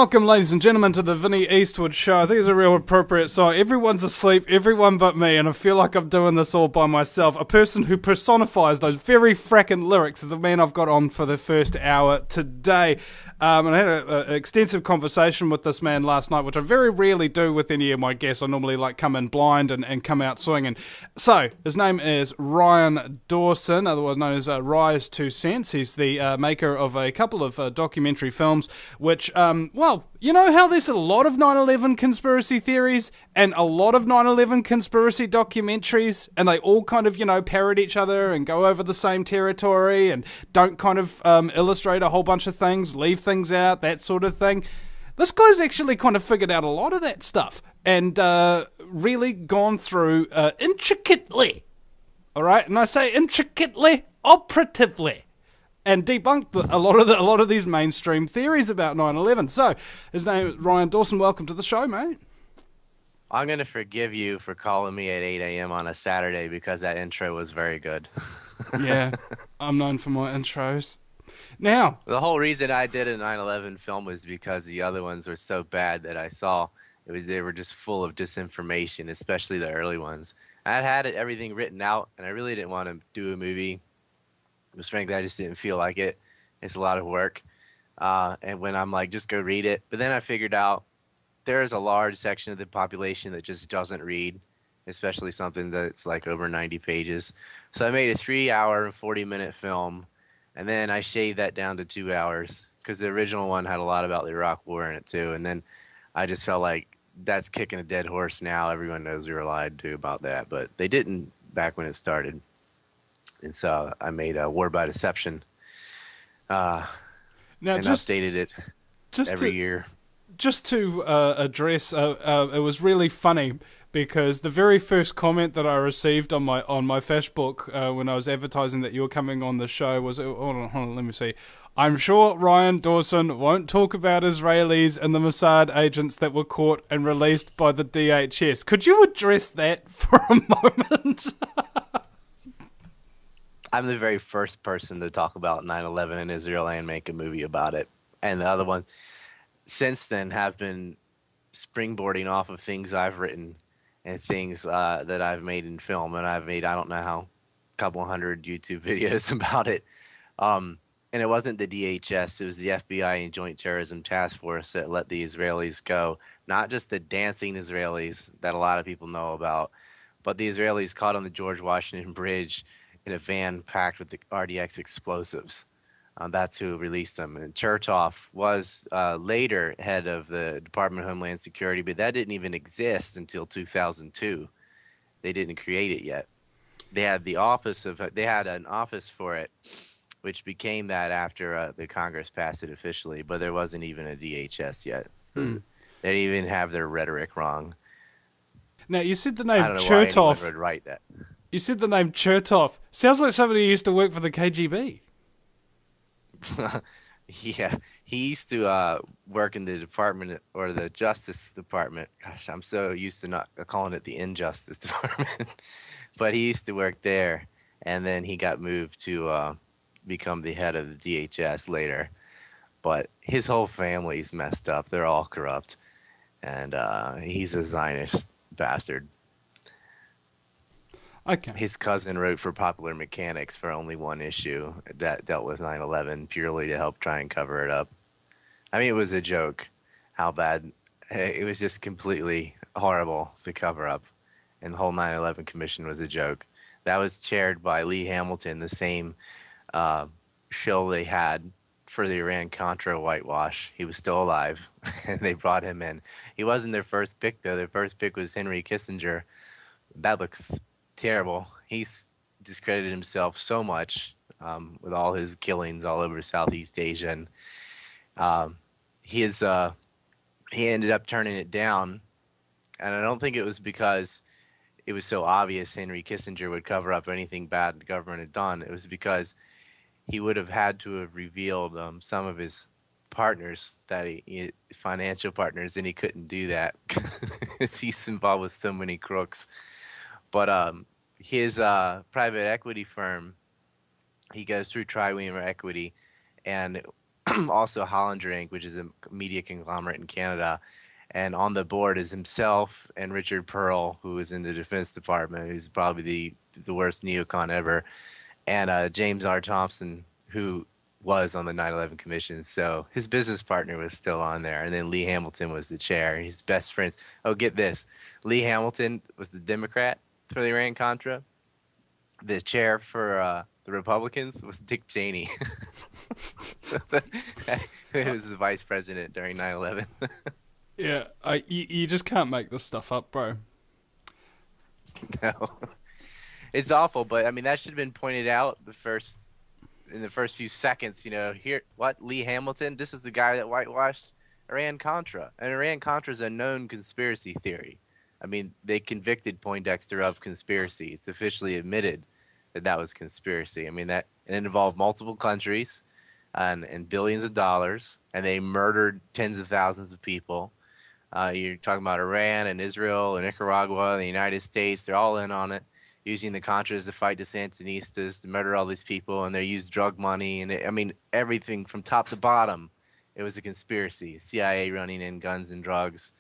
Welcome, ladies and gentlemen, to the Vinny Eastwood Show. I think it's a real appropriate song. Everyone's asleep, everyone but me, and I feel like I'm doing this all by myself. A person who personifies those very fracking lyrics is the man I've got on for the first hour today. And I had an extensive conversation with this man last night, which I very rarely do with any of my guests. I normally come in blind and come out swinging. So, his name is Ryan Dawson, otherwise known as Rise 2 Cents. He's the maker of a couple of documentary films, which, well, you know how there's a lot of 9/11 conspiracy theories and a lot of 9/11 conspiracy documentaries, and they all kind of, parrot each other and go over the same territory and don't kind of illustrate a whole bunch of things, leave things out, that sort of thing. This guy's actually kind of figured out a lot of that stuff and really gone through intricately, all right? And I say intricately, operatively, and debunked a lot of these mainstream theories about 9/11. So, his name is Ryan Dawson. Welcome to the show, mate. I'm going to forgive you for calling me at 8 a.m. on a Saturday because that intro was very good. Yeah, I'm known for my intros. Now, the whole reason I did a 9/11 film was because the other ones were so bad that I saw they were just full of disinformation, especially the early ones. I had everything written out, and I really didn't want to do a movie. Because frankly, I just didn't feel like it. It's a lot of work. And when I'm like, just go read it. But then I figured out there's a large section of the population that just doesn't read, especially something that's like over 90 pages. So I made a 3-hour and 40-minute film, and then I shaved that down to 2 hours because the original one had a lot about the Iraq War in it too. And then I just felt like that's kicking a dead horse now. Everyone knows we were lied to about that, but they didn't back when it started. And so I made a War by Deception now and updated it every year. Just to address, it was really funny because the very first comment that I received on my Facebook when I was advertising that you were coming on the show was, hold on, let me see. I'm sure Ryan Dawson won't talk about Israelis and the Mossad agents that were caught and released by the DHS. Could you address that for a moment? I'm the very first person to talk about 9/11 in Israel and make a movie about it. And the other one since then have been springboarding off of things I've written and things that I've made in film. And I've made, I don't know how, a couple hundred YouTube videos about it. And it wasn't the DHS, it was the FBI and Joint Terrorism Task Force that let the Israelis go. Not just the dancing Israelis that a lot of people know about, but the Israelis caught on the George Washington Bridge in a van packed with the RDX explosives. That's who released them. And Chertoff was later head of the Department of Homeland Security, but that didn't even exist until 2002. They didn't create it yet. They had an office for it, which became that after the Congress passed it officially, but there wasn't even a DHS yet. So they didn't even have their rhetoric wrong. Now, you said the name I don't know Chertoff. why anyone would write that. You said the name Chertoff. Sounds like somebody who used to work for the KGB. Yeah, he used to work in the department or the Justice Department. Gosh, I'm so used to not calling it the Injustice Department. But he used to work there, and then he got moved to become the head of the DHS later. But his whole family's messed up. They're all corrupt. And he's a Zionist bastard. Okay. His cousin wrote for Popular Mechanics for only one issue that dealt with 9/11 purely to help try and cover it up. I mean, it was a joke how bad it was, just completely horrible to cover up. And the whole 9/11 commission was a joke. That was chaired by Lee Hamilton, the same shill they had for the Iran-Contra whitewash. He was still alive, and they brought him in. He wasn't their first pick, though. Their first pick was Henry Kissinger. That looks terrible. He's discredited himself so much with all his killings all over Southeast Asia, and he ended up turning it down. And I don't think it was because it was so obvious Henry Kissinger would cover up anything bad the government had done. It was because he would have had to have revealed some of his partners, financial partners, and he couldn't do that because he's involved with so many crooks. But his private equity firm, he goes through Triweaver Equity, and also Holland Drink, which is a media conglomerate in Canada. And on the board is himself and Richard Pearl, who is in the Defense Department, who's probably the worst neocon ever, and James R. Thompson, who was on the 9/11 Commission. So his business partner was still on there, and then Lee Hamilton was the chair. He's best friends. Oh, get this: Lee Hamilton was the Democrat for the Iran Contra. The chair for the Republicans was Dick Cheney. Who was the vice president during 9/11. Yeah, you just can't make this stuff up, bro. No, it's awful. But I mean, that should have been pointed out in the first few seconds. Here, what Lee Hamilton? This is the guy that whitewashed Iran Contra, and Iran Contra is a known conspiracy theory. I mean, they convicted Poindexter of conspiracy. It's officially admitted that was conspiracy. I mean, that it involved multiple countries and billions of dollars, and they murdered tens of thousands of people. You're talking about Iran and Israel and Nicaragua and the United States. They're all in on it, using the Contras to fight the Sandinistas, to murder all these people, and they used drug money. And I mean, everything from top to bottom, it was a conspiracy. CIA running in guns and drugs.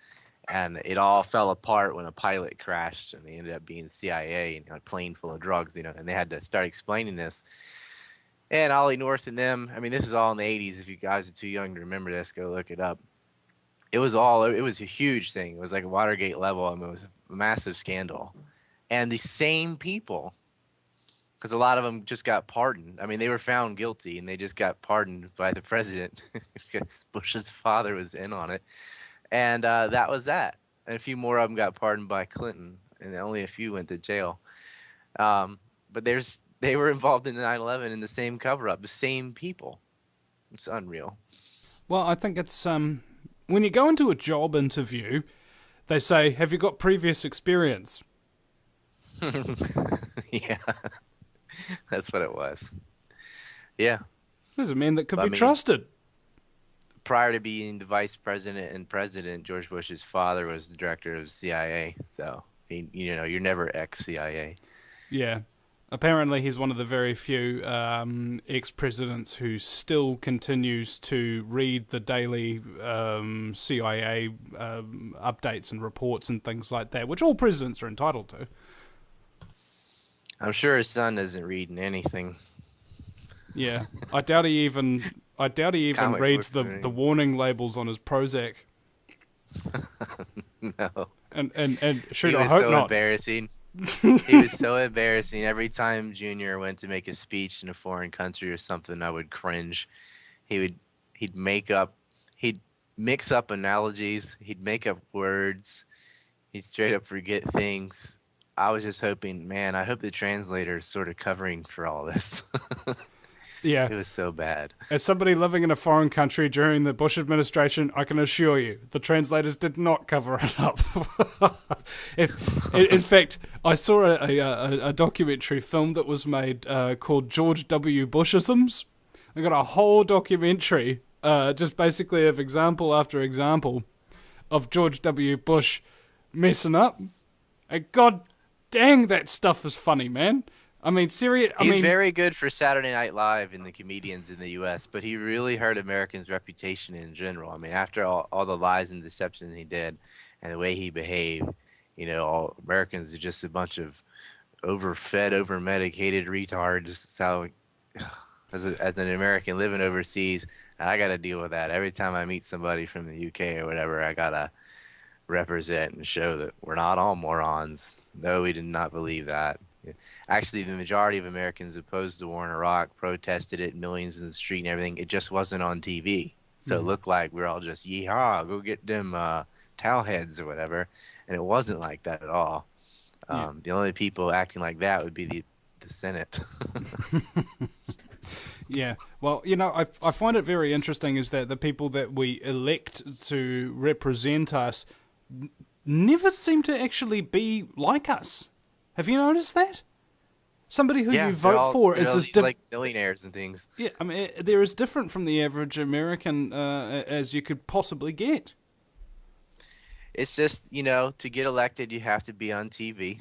And it all fell apart when a pilot crashed, and they ended up being CIA and a plane full of drugs, and they had to start explaining this. And Ollie North and them, I mean, this is all in the 80s. If you guys are too young to remember this, go look it up. It was a huge thing. It was like a Watergate level. I mean, it was a massive scandal. And the same people, because a lot of them just got pardoned. I mean, they were found guilty, and they just got pardoned by the president because Bush's father was in on it. And that was that. And a few more of them got pardoned by Clinton, and only a few went to jail. But they were involved in 9/11 in the same cover-up, the same people. It's unreal. Well, I think it's when you go into a job interview, they say, "Have you got previous experience?" Yeah, that's what it was. Yeah, There's a man that could be trusted. Prior to being the vice president and president, George Bush's father was the director of CIA. So, you're never ex-CIA. Yeah. Apparently, he's one of the very few ex-presidents who still continues to read the daily CIA updates and reports and things like that, which all presidents are entitled to. I'm sure his son isn't reading anything. Yeah, I doubt he even reads the warning labels on his Prozac. No. And shoot, I hope not. He was so embarrassing. He was so embarrassing. Every time Junior went to make a speech in a foreign country or something, I would cringe. He'd mix up analogies. He'd make up words. He'd straight up forget things. I was just hoping, man, I hope the translator is sort of covering for all this. Yeah. It was so bad. As somebody living in a foreign country during the Bush administration, I can assure you, the translators did not cover it up. In fact, I saw a documentary film that was made called George W. Bushisms. I got a whole documentary, just basically of example after example of George W. Bush messing up. And God dang, that stuff is funny, man. I mean, He's very good for Saturday Night Live and the comedians in the U.S., but he really hurt Americans' reputation in general. I mean, after all the lies and deception he did and the way he behaved, all Americans are just a bunch of overfed, overmedicated retards. So, as an American living overseas, I got to deal with that. Every time I meet somebody from the UK or whatever, I got to represent and show that we're not all morons. No, we did not believe that. Actually, the majority of Americans opposed the war in Iraq, protested it, millions in the street and everything. It just wasn't on TV. So it looked like we're all just, yeehaw, go get them towel heads or whatever. And it wasn't like that at all. The only people acting like that would be the Senate. Yeah. Well, I find it very interesting is that the people that we elect to represent us never seem to actually be like us. Have you noticed that? Somebody who you vote for is as like millionaires and things. Yeah, I mean, they're as different from the average American as you could possibly get. It's just, to get elected, you have to be on TV,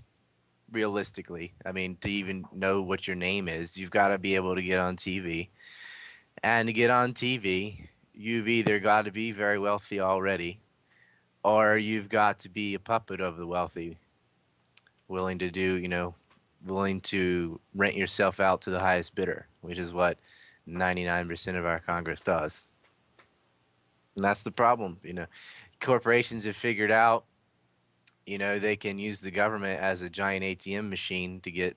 realistically. I mean, to even know what your name is, you've got to be able to get on TV. And to get on TV, you've either got to be very wealthy already, or you've got to be a puppet of the wealthy, willing to do, willing to rent yourself out to the highest bidder, which is what 99% of our Congress does. And that's the problem. Corporations have figured out, they can use the government as a giant ATM machine to get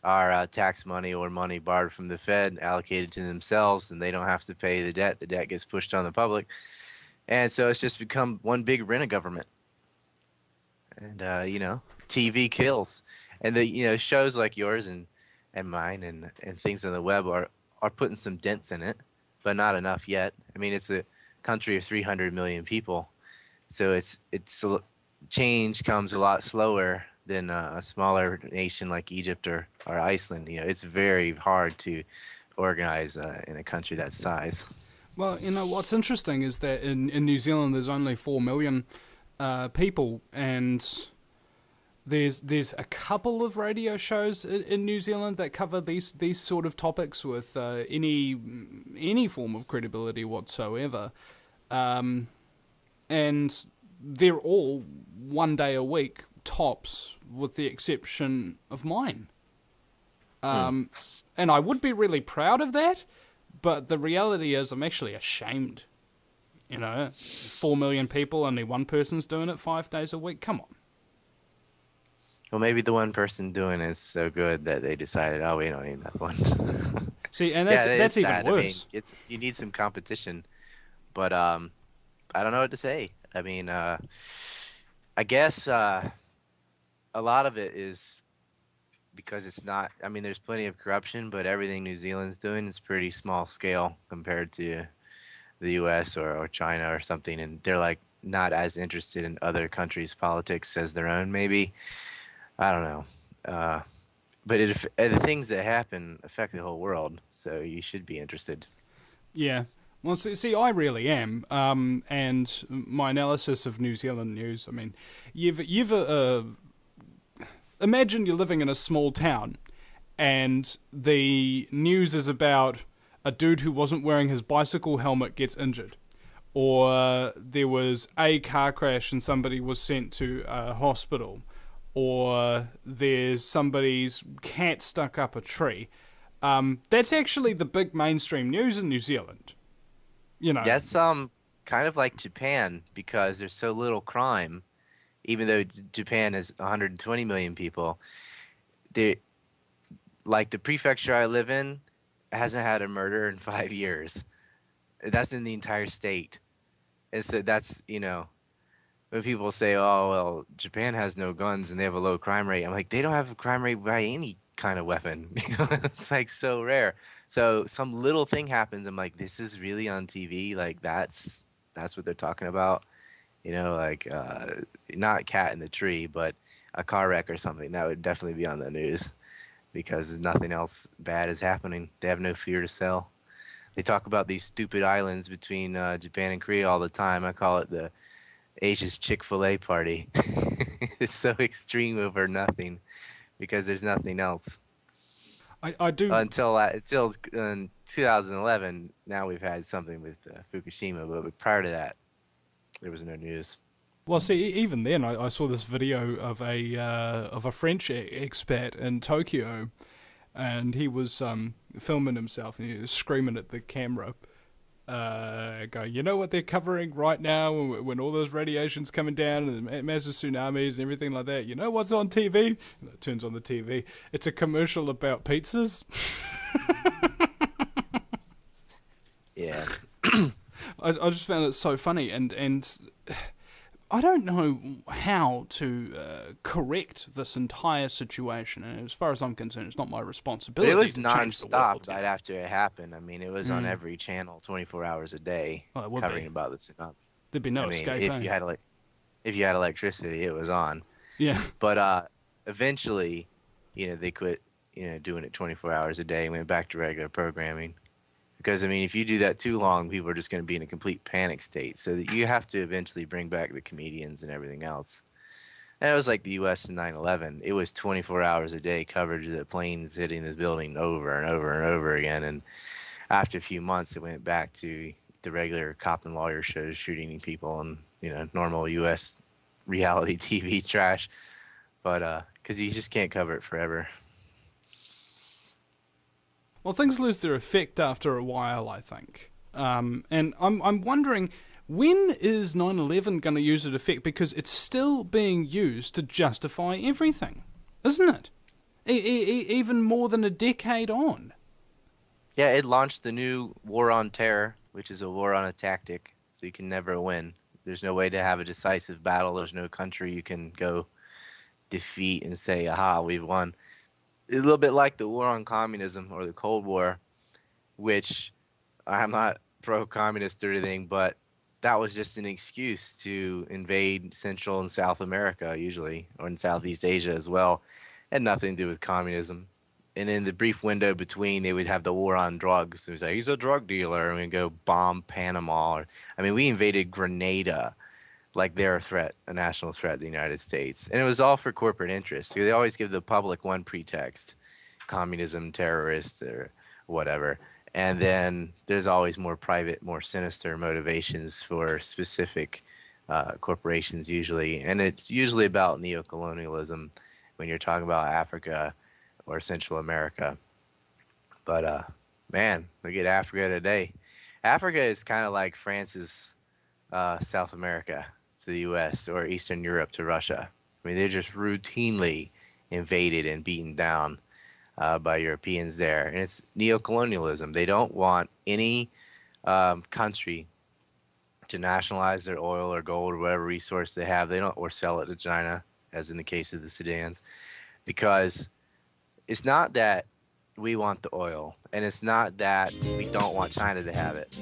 our tax money or money borrowed from the Fed allocated to themselves, and they don't have to pay the debt. The debt gets pushed on the public. And so it's just become one big rent a government. And, TV kills. And shows like yours and mine and things on the web are putting some dents in it, but not enough yet. I mean, it's a country of 300 million people. So it's change comes a lot slower than a smaller nation like Egypt or Iceland. It's very hard to organize in a country that size. Well, what's interesting is that in New Zealand there's only 4 million people, and there's a couple of radio shows in New Zealand that cover these sort of topics with any form of credibility whatsoever, and they're all one day a week tops, with the exception of mine. And I would be really proud of that, but the reality is I'm actually ashamed. 4 million people, only one person's doing it 5 days a week. Come on. Well, maybe the one person doing it is so good that they decided, oh, we don't need that one. See, and that's even sad. worse. I mean, you need some competition, but I don't know what to say. I mean, I guess a lot of it is because it's not. I mean, there's plenty of corruption, but everything New Zealand's doing is pretty small scale compared to the U.S. or China or something, and they're like not as interested in other countries' politics as their own. Maybe. I don't know. But the things that happen affect the whole world, so you should be interested. Yeah. Well, see, I really am. And my analysis of New Zealand news, I mean, you've imagine you're living in a small town, and the news is about a dude who wasn't wearing his bicycle helmet gets injured, or there was a car crash and somebody was sent to a hospital, or there's somebody's cat stuck up a tree. That's actually the big mainstream news in New Zealand. That's kind of like Japan, because there's so little crime. Even though Japan has 120 million people, like the prefecture I live in hasn't had a murder in 5 years. That's in the entire state. And so that's, when people say, oh, well, Japan has no guns and they have a low crime rate, I'm like, they don't have a crime rate by any kind of weapon. It's like so rare. So some little thing happens, I'm like, this is really on TV? Like that's what they're talking about? Like not cat in the tree, but a car wreck or something. That would definitely be on the news, because nothing else bad is happening. They have no fear to sell. They talk about these stupid islands between Japan and Korea all the time. I call it the Asia's Chick-fil-A party. It's so extreme over nothing, because there's nothing else. I do until 2011. Now we've had something with Fukushima, but prior to that, there was no news. Well, see, even then, I saw this video of a French expat in Tokyo, and he was filming himself, and he was screaming at the camera, going, you know what they're covering right now when all those radiation's coming down and the massive tsunamis and everything like that? You know what's on TV? And it turns on the TV. It's a commercial about pizzas. Yeah. I just found it so funny, and I don't know how to correct this entire situation. And as far as I'm concerned, it's not my responsibility. But it was to change the world, nonstop right after it happened. I mean, it was on every channel, 24 hours a day, covering about the tsunami. There'd be no escape. If you had electricity, it was on. Yeah. But eventually, they quit, doing it 24 hours a day and went back to regular programming. Because, I mean, if you do that too long, people are just going to be in a complete panic state. So that you have to eventually bring back the comedians and everything else. And it was like the U.S. in 9/11. It was 24 hours a day coverage of the planes hitting the building over and over and over again. And after a few months, it went back to the regular cop and lawyer shows, shooting people and normal U.S. reality TV trash. But because you just can't cover it forever. Well, things lose their effect after a while, I think. And I'm wondering, when is 9/11 going to use its effect? Because it's still being used to justify everything, isn't it? Even more than a decade on. Yeah, it launched the new war on terror, which is a war on a tactic, so you can never win. There's no way to have a decisive battle. There's no country you can go defeat and say, aha, we've won. It's a little bit like the war on communism or the Cold War, which I'm not pro-communist or anything, but that was just an excuse to invade Central and South America, usually, or in Southeast Asia as well. It had nothing to do with communism. And in the brief window between, they would have the war on drugs. It was like, he's a drug dealer, and we'd go bomb Panama. I mean, we invaded Grenada like they're a threat, a national threat to the United States. And it was all for corporate interests. They always give the public one pretext, communism, terrorists, or whatever. And then there's always more private, more sinister motivations for specific corporations usually. And it's usually about neocolonialism when you're talking about Africa or Central America. But man, look at Africa today. Africa is kind of like France's South America to the U.S. or Eastern Europe to Russia. I mean, they're just routinely invaded and beaten down by Europeans there. And it's neocolonialism. They don't want any country to nationalize their oil or gold or whatever resource they have. They don't, or sell it to China, as in the case of the Sudans, because it's not that we want the oil, and it's not that we don't want China to have it.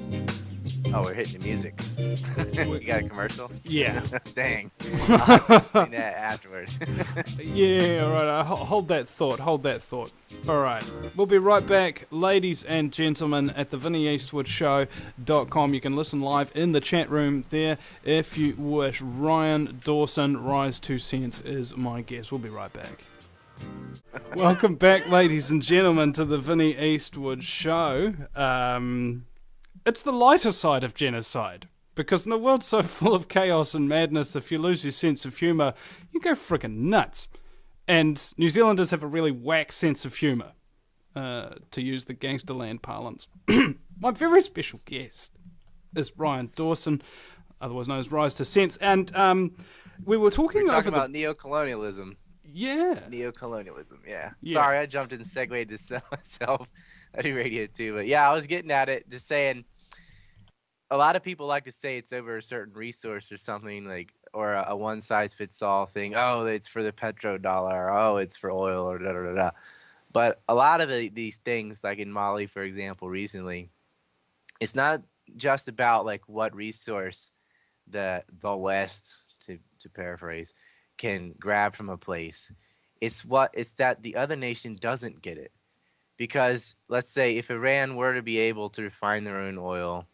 Oh, we're hitting the music. You got a commercial? Yeah. Dang. I'll have to explain that afterwards. Yeah, all right. Hold that thought. Hold that thought. All right. We'll be right back, ladies and gentlemen, at the VinnyEastwoodShow.com. You can listen live in the chat room there if you wish. Ryan Dawson, Rise 2 Cents, is my guest. We'll be right back. Welcome back, ladies and gentlemen, to the Vinny Eastwood Show. It's the lighter side of genocide, because in a world so full of chaos and madness, if you lose your sense of humour, you go frickin' nuts. And New Zealanders have a really whack sense of humour, to use the gangsterland parlance. My very special guest is Ryan Dawson, otherwise known as Rise to Sense, and we were talking about neocolonialism. Yeah. Neocolonialism, yeah. Sorry, I jumped in and segued to sell myself. I do radio too, but yeah, I was getting at it, just saying, a lot of people like to say it's over a certain resource or something, like, or a one-size-fits-all thing. Oh, it's for the petrodollar. Or, oh, it's for oil, or da-da-da-da. But a lot of these things, like in Mali, for example, recently, it's not just about, like, what resource the West, to paraphrase, can grab from a place. It's that the other nation doesn't get it. Because let's say if Iran were to be able to refine their own oil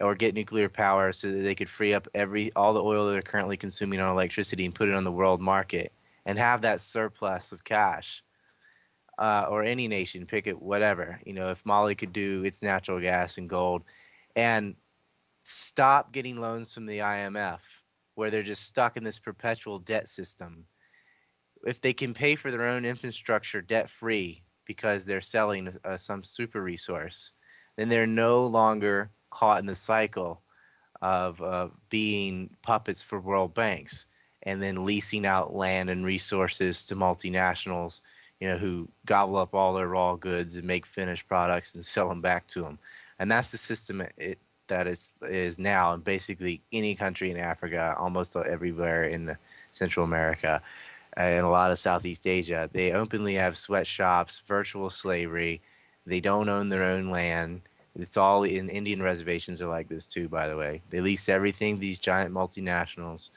or get nuclear power so that they could free up all the oil that they're currently consuming on electricity and put it on the world market and have that surplus of cash, or any nation, pick it, whatever, if Mali could do its natural gas and gold and stop getting loans from the IMF, where they're just stuck in this perpetual debt system, if they can pay for their own infrastructure debt-free because they're selling some super resource, then they're no longer caught in the cycle of being puppets for world banks and then leasing out land and resources to multinationals, who gobble up all their raw goods and make finished products and sell them back to them. And that's the system that is now in basically any country in Africa, almost everywhere in Central America, and a lot of Southeast Asia. They openly have sweatshops, virtual slavery. They don't own their own land. It's all in Indian reservations are like this too, by the way. They lease everything to these giant multinationals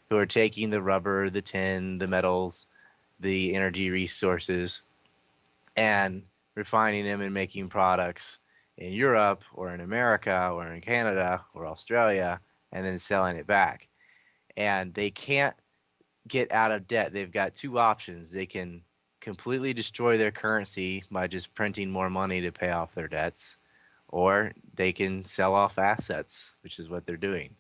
who are taking the rubber, the tin, the metals, the energy resources, and refining them and making products in Europe or in America or in Canada or Australia, and then selling it back. And they can't get out of debt. They've got two options. They can completely destroy their currency by just printing more money to pay off their debts, or they can sell off assets, which is what they're doing.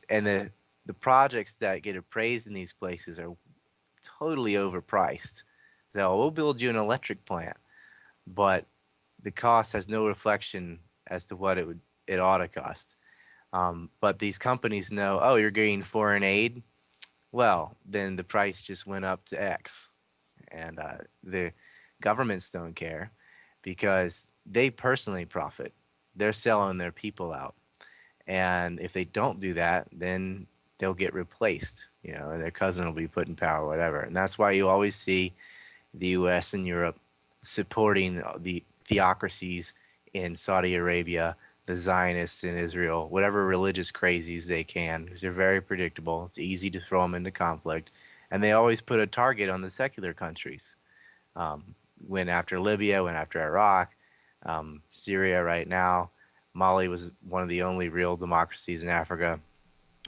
And the projects that get appraised in these places are totally overpriced. So we'll build you an electric plant, but the cost has no reflection as to what it ought to cost. But these companies know, oh, you're getting foreign aid. Well, then the price just went up to X, and the governments don't care because they personally profit. They're selling their people out, and if they don't do that, then they'll get replaced. And their cousin will be put in power, whatever. And that's why you always see the U.S. and Europe supporting the theocracies in Saudi Arabia, the Zionists in Israel, whatever religious crazies they can, because they're very predictable. It's easy to throw them into conflict. And they always put a target on the secular countries. Went after Libya, went after Iraq, Syria right now. Mali was one of the only real democracies in Africa.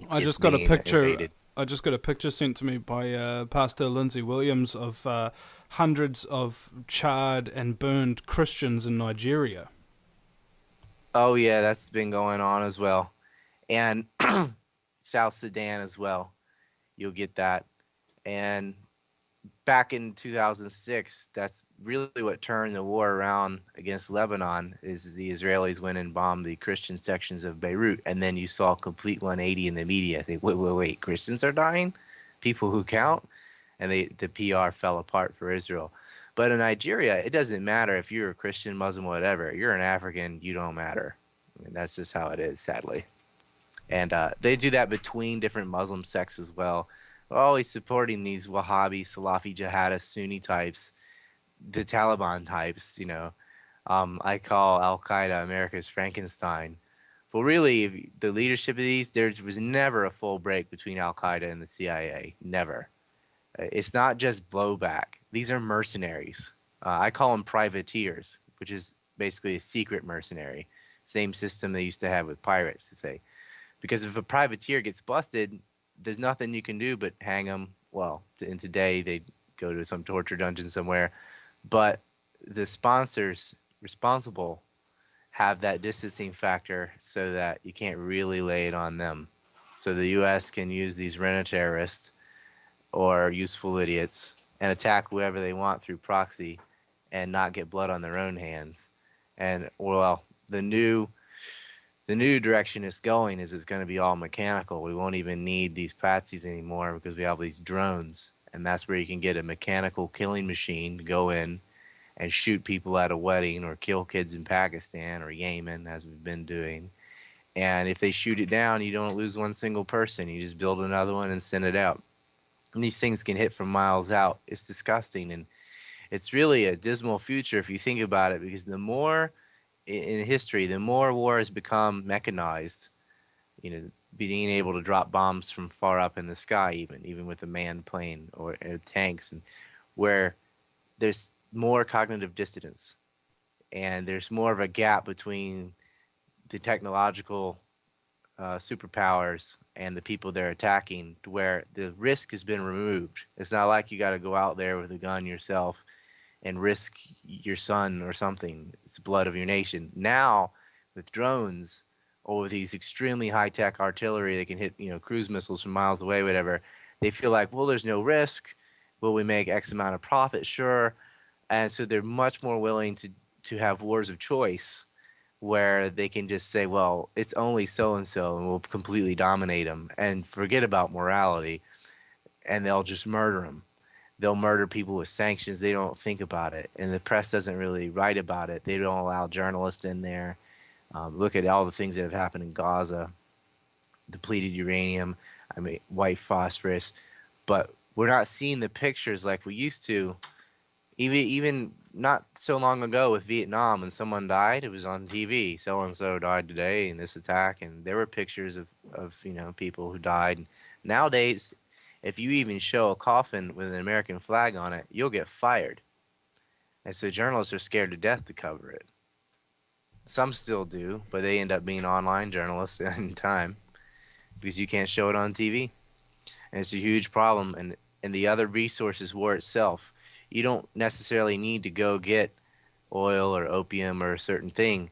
I It's just got a being picture. invaded. I just got a picture sent to me by Pastor Lindsay Williams of hundreds of charred and burned Christians in Nigeria. Oh yeah, that's been going on as well, and South Sudan as well. You'll get that. And back in 2006, that's really what turned the war around against Lebanon. Is the Israelis went and bombed the Christian sections of Beirut, and then you saw a complete 180 in the media. They wait, Christians are dying, people who count, and the PR fell apart for Israel. But in Nigeria, it doesn't matter if you're a Christian, Muslim, whatever. You're an African, you don't matter. I mean, that's just how it is, sadly. And they do that between different Muslim sects as well. We're always supporting these Wahhabi, Salafi, jihadist, Sunni types, the Taliban types. I call Al Qaeda America's Frankenstein. But really, the leadership of these, there was never a full break between Al Qaeda and the CIA. Never. It's not just blowback. These are mercenaries. I call them privateers, which is basically a secret mercenary. Same system they used to have with pirates, to say. Because if a privateer gets busted, there's nothing you can do but hang them. Well, in today, they go to some torture dungeon somewhere. But the sponsors responsible have that distancing factor so that you can't really lay it on them. So the U.S. can use these rent-a-terrorists or useful idiots and attack whoever they want through proxy and not get blood on their own hands. And, well, the new direction it's going is it's going to be all mechanical. We won't even need these patsies anymore because we have these drones. And that's where you can get a mechanical killing machine to go in and shoot people at a wedding or kill kids in Pakistan or Yemen, as we've been doing. And if they shoot it down, you don't lose one single person. You just build another one and send it out. And these things can hit from miles out. It's disgusting. And it's really a dismal future if you think about it, because the more in history, the more war has become mechanized, being able to drop bombs from far up in the sky, even with a manned plane or tanks, and where there's more cognitive dissonance and there's more of a gap between the technological superpowers and the people they're attacking, to where the risk has been removed. It's not like you got to go out there with a gun yourself and risk your son or something. It's the blood of your nation. Now, with drones or with these extremely high-tech artillery that can hit, cruise missiles from miles away, whatever, they feel like, well, there's no risk. Will we make X amount of profit? Sure. And so they're much more willing to have wars of choice where they can just say, well, it's only so-and-so, and we'll completely dominate them and forget about morality, and they'll just murder them. They'll murder people with sanctions. They don't think about it. And the press doesn't really write about it. They don't allow journalists in there. Look at all the things that have happened in Gaza, depleted uranium, white phosphorus. But we're not seeing the pictures like we used to. Even not so long ago with Vietnam, when someone died, it was on TV. So-and-so died today in this attack. And there were pictures of people who died. Nowadays, if you even show a coffin with an American flag on it, you'll get fired. And so journalists are scared to death to cover it. Some still do, but they end up being online journalists in time because you can't show it on TV. And it's a huge problem. And the other resources, war itself, you don't necessarily need to go get oil or opium or a certain thing.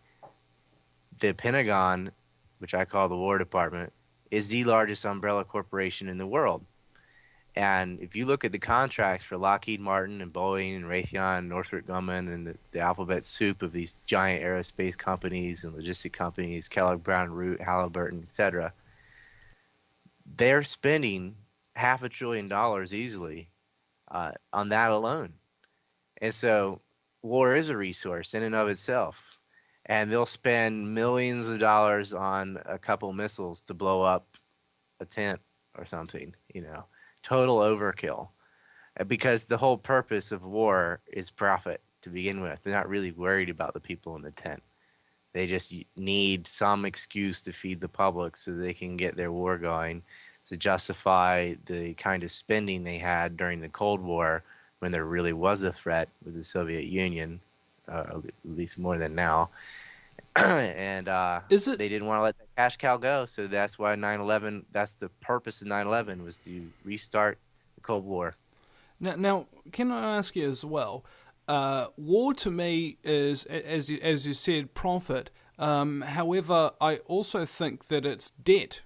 the Pentagon, which I call the War Department, is the largest umbrella corporation in the world. And if you look at the contracts for Lockheed Martin and Boeing and Raytheon and Northrop Grumman and the alphabet soup of these giant aerospace companies and logistic companies, Kellogg Brown Root, Halliburton, etc., they're spending $500 billion easily on that alone. And so war is a resource in and of itself. And they'll spend millions of dollars on a couple missiles to blow up a tent or something, total overkill. Because the whole purpose of war is profit to begin with. They're not really worried about the people in the tent. They just need some excuse to feed the public so they can get their war going, to justify the kind of spending they had during the Cold War when there really was a threat with the Soviet Union, at least more than now. And Is it they didn't want to let that cash cow go, so that's why 9/11. That's the purpose of 9/11 was to restart the Cold War. now? Can I ask you as well? War to me is, as you said, profit. However, I also think that it's debt,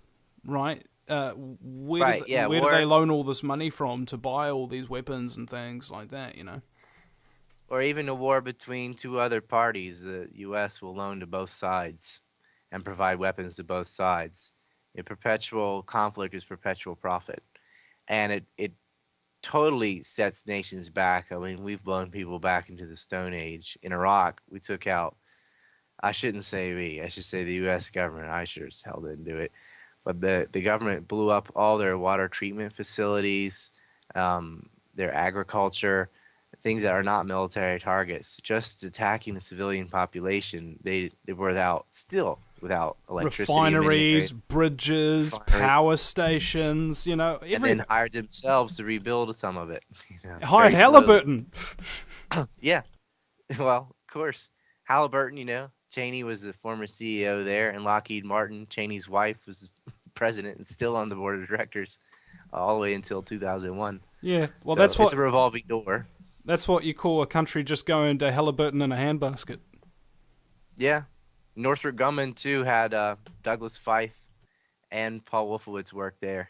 right? Right? Yeah. Where do War, they loan all this money from to buy all these weapons and things like that? or even a war between two other parties, the U.S. will loan to both sides and provide weapons to both sides. A perpetual conflict is perpetual profit, and it totally sets nations back. I mean, we've blown people back into the Stone Age. In Iraq, we took out, I shouldn't say we, I should say the U.S. government. I sure as hell didn't do it. But the government blew up all their water treatment facilities, their agriculture, things that are not military targets. Just attacking the civilian population, they were without electricity. Refineries, bridges, power stations, And everything. then hired themselves to rebuild some of it. Hired Very slowly. Halliburton. Yeah, well, of course. Halliburton, Cheney was the former CEO there, and Lockheed Martin, Cheney's wife, was the president and still on the board of directors all the way until 2001. Yeah, well, So it's a revolving door. that's what you call a country just going to Halliburton in a handbasket. Yeah. Northrop Grumman, too, had Douglas Feith and Paul Wolfowitz work there.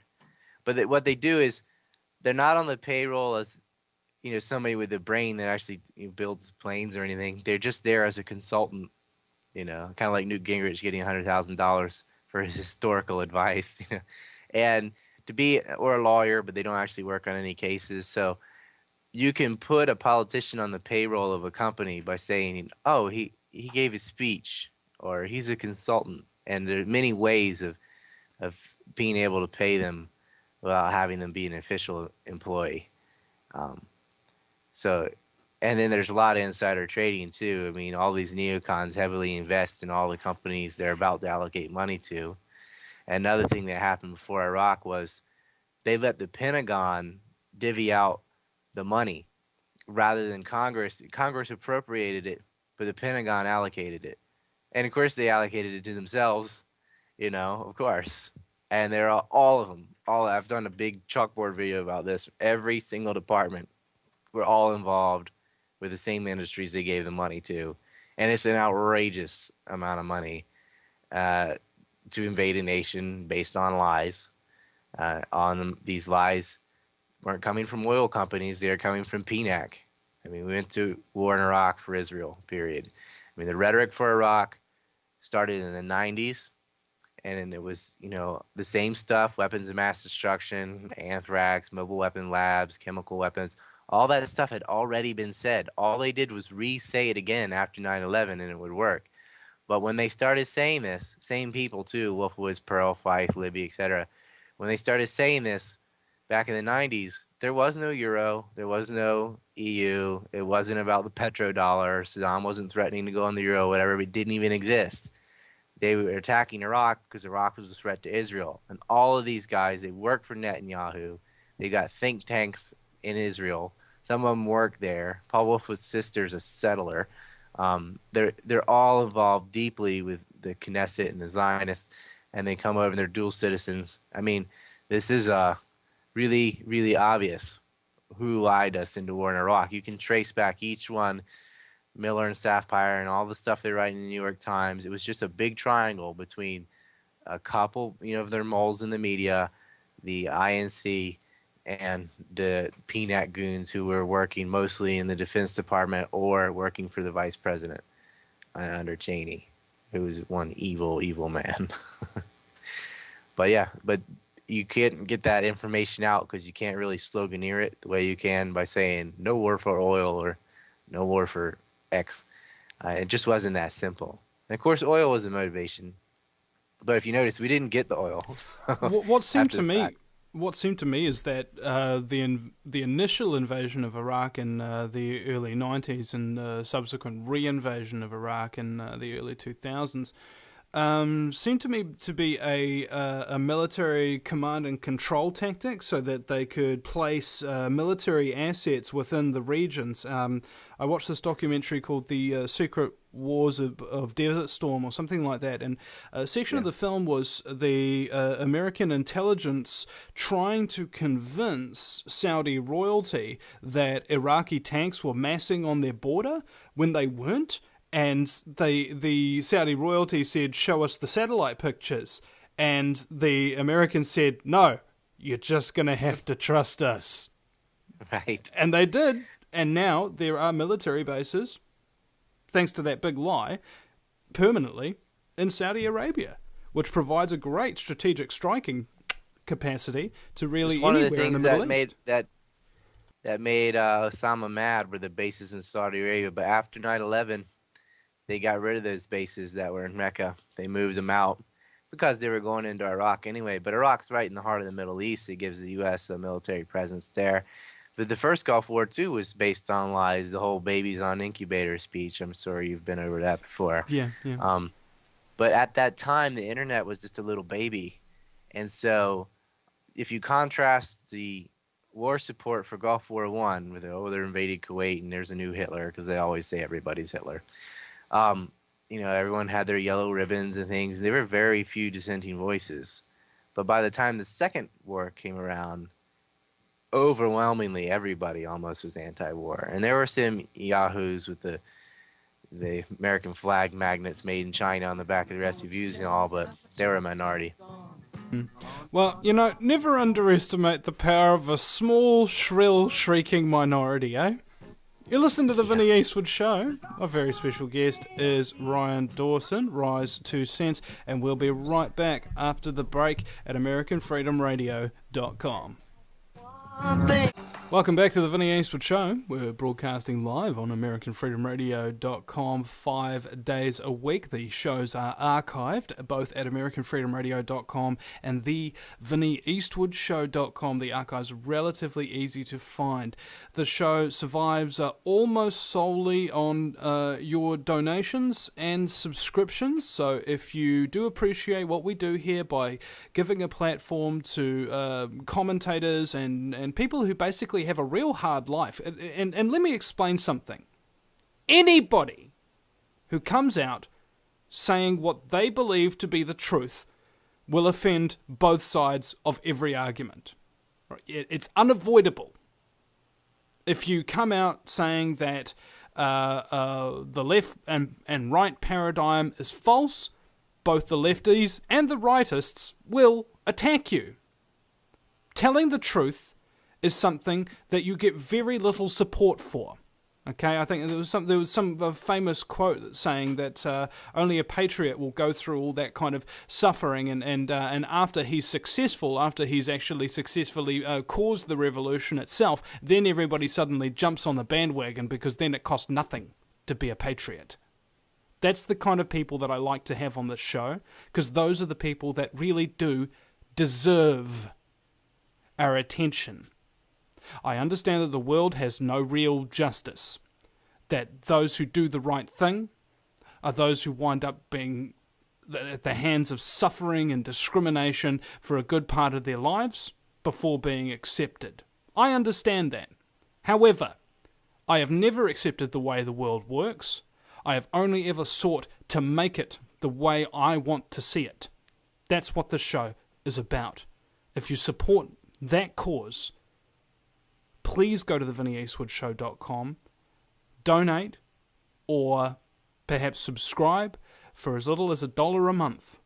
But what they do is they're not on the payroll as somebody with a brain that actually builds planes or anything. They're just there as a consultant, kind of like Newt Gingrich getting $100,000 for his historical advice, and or a lawyer, but they don't actually work on any cases. So you can put a politician on the payroll of a company by saying, oh, he gave a speech, or he's a consultant. And there are many ways of being able to pay them without having them be an official employee. So, and then there's a lot of insider trading too. I mean, all these neocons heavily invest in all the companies they're about to allocate money to. Another thing that happened before Iraq was they let the Pentagon divvy out the money rather than Congress. Congress appropriated it, but the Pentagon allocated it. And of course, they allocated it to themselves, of course. And they're all of them. I've done a big chalkboard video about this. Every single department were all involved with the same industries they gave the money to. And it's an outrageous amount of money to invade a nation based on lies. On these lies weren't coming from oil companies. They're coming from PNAC. I mean, we went to war in Iraq for Israel, period. I mean, the rhetoric for Iraq started in the 90s. And it was, the same stuff, weapons of mass destruction, anthrax, mobile weapon labs, chemical weapons. All that stuff had already been said. All they did was re-say it again after 9/11, and it would work. But when they started saying this, same people too, Wolfowitz, Pearl, Feith, Libby, etc., when they started saying this back in the 90s, there was no euro, there was no EU, it wasn't about the petrodollar, Saddam wasn't threatening to go on the euro, whatever, it didn't even exist. They were attacking Iraq because Iraq was a threat to Israel. And all of these guys, they worked for Netanyahu. They got think tanks in Israel. Some of them work there. Paul Wolfowitz's sister's a settler. They're all involved deeply with the Knesset and the Zionists, and they come over and they're dual citizens. I mean, this is really, really obvious who lied us into war in Iraq. You can trace back each one Miller and Sapphire and all the stuff they write in the New York Times. It was just a big triangle between a couple, of their moles in the media, the INC, and the PNAC goons who were working mostly in the Defense Department or working for the Vice President under Cheney, who was one evil, evil man. But yeah, but you can't get that information out because you can't really sloganeer it the way you can by saying no war for oil or no war for X. It just wasn't that simple. And of course, oil was a motivation. But if you notice, we didn't get the oil. What seemed after to the me, fact. what seemed to me is that the initial invasion of Iraq in the early 90s and the subsequent re-invasion of Iraq in the early 2000s seemed to me to be a military command and control tactic so that they could place military assets within the regions. I watched this documentary called The Secret Wars of Desert Storm or something like that, and a section of the film was the American intelligence trying to convince Saudi royalty that Iraqi tanks were massing on their border when they weren't. And the Saudi royalty said, show us the satellite pictures. And the Americans said, no, you're just going to have to trust us. Right. And they did. And now there are military bases, thanks to that big lie, permanently in Saudi Arabia, which provides a great strategic striking capacity to really It's one of the anywhere in the things Middle that East. made Osama mad were the bases in Saudi Arabia. But after 9/11, they got rid of those bases that were in Mecca. They moved them out because they were going into Iraq anyway. But Iraq's right in the heart of the Middle East. It gives the U.S. a military presence there. But the first Gulf War, too, was based on lies. The whole babies on incubator speech. I'm sure you've been over that before. Yeah. But at that time, the internet was just a little baby. And so if you contrast the war support for Gulf War I, with they're invading Kuwait and there's a new Hitler, because they always say everybody's Hitler. Everyone had their yellow ribbons and things. There were very few dissenting voices. But by the time the second war came around, overwhelmingly everybody almost was anti-war. And there were some yahoos with the American flag magnets made in China on the back of their SUVs and all, but they were a minority. Well, never underestimate the power of a small, shrill, shrieking minority, eh? You listen to the Vinny Eastwood Show. Our very special guest is Ryan Dawson, Rise 2 Cents, and we'll be right back after the break at AmericanFreedomRadio.com. Welcome back to the Vinny Eastwood Show. We're broadcasting live on AmericanFreedomRadio.com 5 days a week. The shows are archived both at AmericanFreedomRadio.com and the VinnyEastwoodShow.com. The archives are relatively easy to find. The show survives almost solely on your donations and subscriptions. So if you do appreciate what we do here by giving a platform to commentators and people who basically have a real hard life. And let me explain something. Anybody who comes out saying what they believe to be the truth will offend both sides of every argument. It's unavoidable. If you come out saying that the left and right paradigm is false, both the lefties and the rightists will attack you. Telling the truth is something that you get very little support for. Okay, I think there was some famous quote saying that only a patriot will go through all that kind of suffering, and after he's actually successfully caused the revolution itself, then everybody suddenly jumps on the bandwagon because then it costs nothing to be a patriot. That's the kind of people that I like to have on this show, because those are the people that really do deserve our attention. I understand that the world has no real justice, that those who do the right thing are those who wind up being at the hands of suffering and discrimination for a good part of their lives before being accepted. I understand that. However, I have never accepted the way the world works. I have only ever sought to make it the way I want to see it. That's what this show is about. If you support that cause, please go to thevinnieeastwoodshow.com, donate, or perhaps subscribe for as little as $1 a month,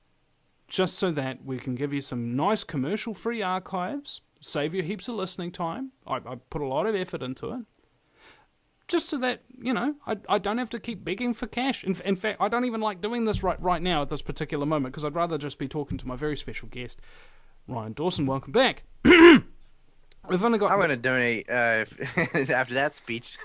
just so that we can give you some nice commercial-free archives, save you heaps of listening time. I put a lot of effort into it. Just so that, I don't have to keep begging for cash. In fact, I don't even like doing this right now at this particular moment, because I'd rather just be talking to my very special guest, Ryan Dawson. Welcome back. We've only got... I'm going to donate after that speech.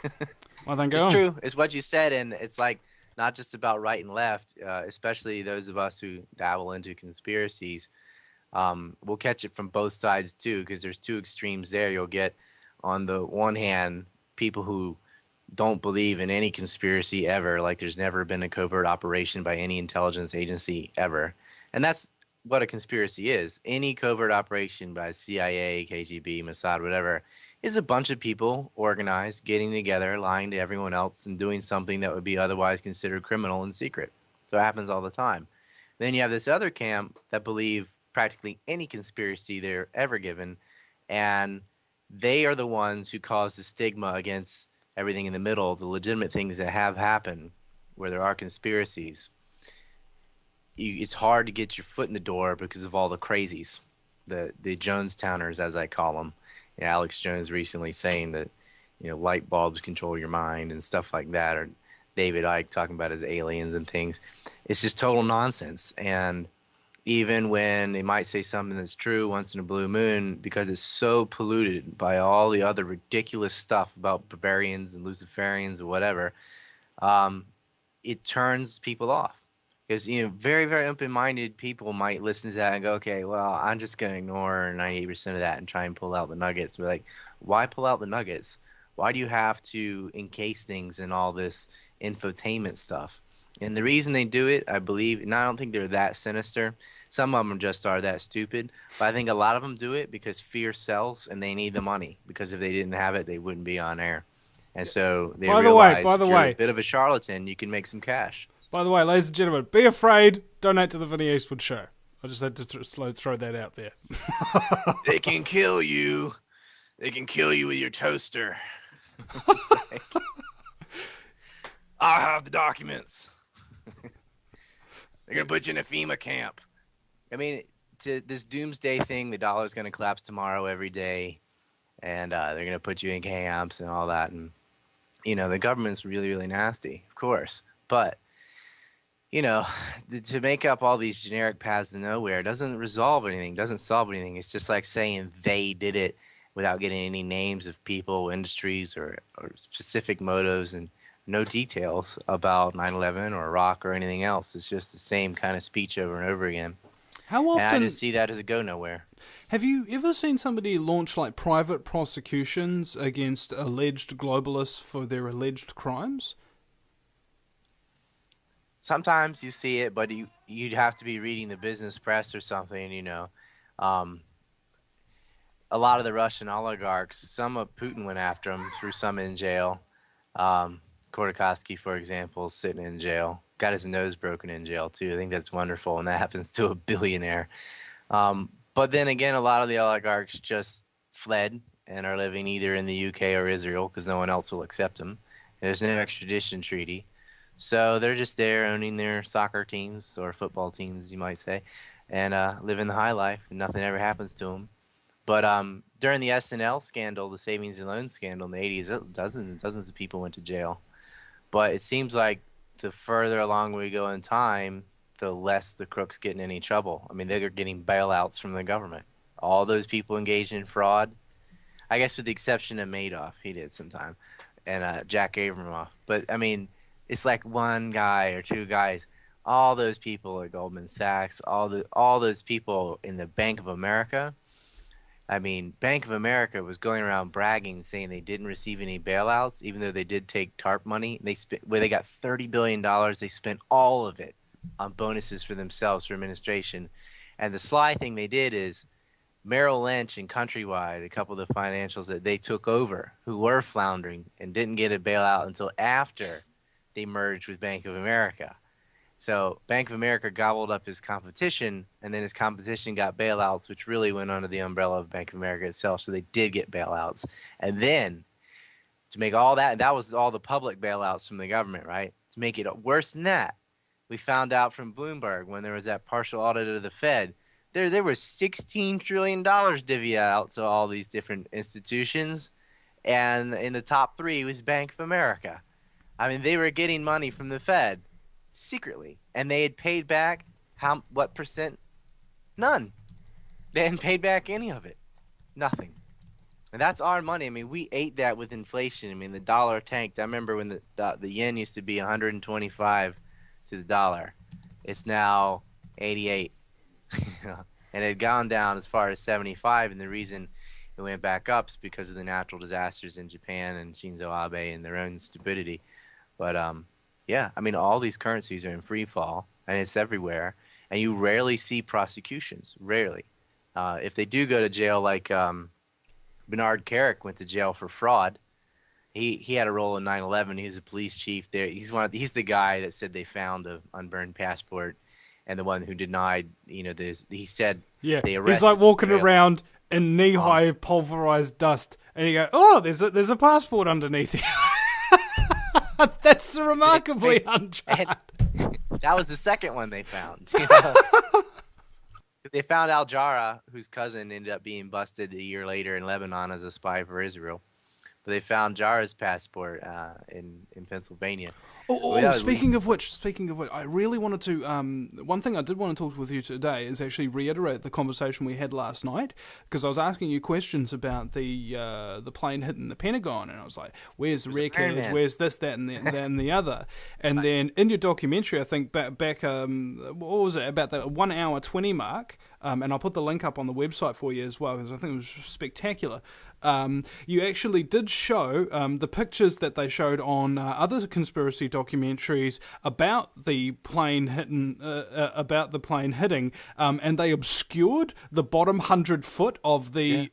Well, then It's true. It's what you said, and it's like not just about right and left, especially those of us who dabble into conspiracies. We'll catch it from both sides, too, because there's two extremes there. You'll get, on the one hand, people who don't believe in any conspiracy ever, like there's never been a covert operation by any intelligence agency ever. And that's what a conspiracy is. Any covert operation by CIA, KGB, Mossad, whatever, is a bunch of people organized, getting together, lying to everyone else, and doing something that would be otherwise considered criminal in secret. So it happens all the time. Then you have this other camp that believe practically any conspiracy they're ever given, and they are the ones who cause the stigma against everything in the middle, the legitimate things that have happened where there are conspiracies. It's hard to get your foot in the door because of all the crazies, the Jonestowners, as I call them. Alex Jones recently saying that, light bulbs control your mind and stuff like that, or David Icke talking about his aliens and things. It's just total nonsense. And even when they might say something that's true once in a blue moon, because it's so polluted by all the other ridiculous stuff about barbarians and Luciferians or whatever, it turns people off. Because, very, very open-minded people might listen to that and go, okay, well, I'm just going to ignore 98% of that and try and pull out the nuggets. We're like, why pull out the nuggets? Why do you have to encase things in all this infotainment stuff? And the reason they do it, I believe, and I don't think they're that sinister. Some of them just are that stupid. But I think a lot of them do it because fear sells and they need the money. Because if they didn't have it, they wouldn't be on air. And so they realize if you're a bit of a charlatan, you can make some cash. By the way, ladies and gentlemen, be afraid, donate to the Vinny Eastwood Show. I just had to throw that out there. They can kill you. They can kill you with your toaster. I have the documents. They're going to put you in a FEMA camp. I mean, to this doomsday thing, the dollar's going to collapse tomorrow every day. And they're going to put you in camps and all that. And, the government's really, really nasty, of course. But to make up all these generic paths to nowhere doesn't resolve anything, doesn't solve anything. It's just like saying they did it without getting any names of people, industries, or specific motives, and no details about 9/11 or Iraq or anything else. It's just the same kind of speech over and over again. How often? And I just see that as a go nowhere. Have you ever seen somebody launch like private prosecutions against alleged globalists for their alleged crimes? Sometimes you see it, but you'd have to be reading the business press or something, A lot of the Russian oligarchs, some of Putin went after them, threw some in jail. Khodorkovsky, for example, is sitting in jail. Got his nose broken in jail, too. I think that's wonderful, and that happens to a billionaire. But then again, a lot of the oligarchs just fled and are living either in the UK or Israel because no one else will accept them. There's no extradition treaty. So they're just there owning their soccer teams or football teams, you might say, and living the high life, and nothing ever happens to them. But during the SNL scandal, the savings and loan scandal in the 80s, dozens and dozens of people went to jail. But it seems like the further along we go in time, the less the crooks get in any trouble. I mean, they're getting bailouts from the government. All those people engaged in fraud, I guess with the exception of Madoff, he did sometime, and Jack Abramoff. But, I mean, it's like one guy or two guys. All those people at Goldman Sachs, all those people in the Bank of America. I mean, Bank of America was going around bragging, saying they didn't receive any bailouts, even though they did take TARP money. They got $30 billion. They spent all of it on bonuses for themselves for administration. And the sly thing they did is Merrill Lynch and Countrywide, a couple of the financials that they took over, who were floundering and didn't get a bailout until after they merged with Bank of America. So Bank of America gobbled up his competition, and then his competition got bailouts, which really went under the umbrella of Bank of America itself. So they did get bailouts. And then to make all that, and that was all the public bailouts from the government, right? To make it worse than that, we found out from Bloomberg when there was that partial audit of the Fed, there was $16 trillion divvy out to all these different institutions, and in the top three was Bank of America. I mean, they were getting money from the Fed secretly, and they had paid back what percent? None. They hadn't paid back any of it. Nothing. And that's our money. I mean, we ate that with inflation. I mean, the dollar tanked. I remember when the yen used to be 125 to the dollar. It's now 88. And it had gone down as far as 75, and the reason it went back up is because of the natural disasters in Japan and Shinzo Abe and their own stupidity. But yeah, I mean, all these currencies are in free fall, and it's everywhere, and you rarely see prosecutions. Rarely. If they do go to jail, like Bernard Carrick went to jail for fraud. He had a role in 9/11. He was a police chief there. He's the guy that said they found an unburned passport, and the one who denied, he said they arrested. He's like walking around in knee-high pulverized dust, and you go, "Oh, there's a passport underneath here." That's remarkably unjust. That was the second one they found. They found Al Jarrah, whose cousin ended up being busted a year later in Lebanon as a spy for Israel. But they found Jarrah's passport in Pennsylvania. Speaking of which, I really wanted to. One thing I did want to talk with you today is actually reiterate the conversation we had last night, because I was asking you questions about the plane hitting the Pentagon, and I was like, "Where's the wreckage? Where's this, that, and the other?" And then in your documentary, I think back what was it, about the 1 hour 20 mark? And I'll put the link up on the website for you as well, because I think it was spectacular. You actually did show the pictures that they showed on other conspiracy documentaries about the plane hitting, and they obscured the bottom 100 foot of the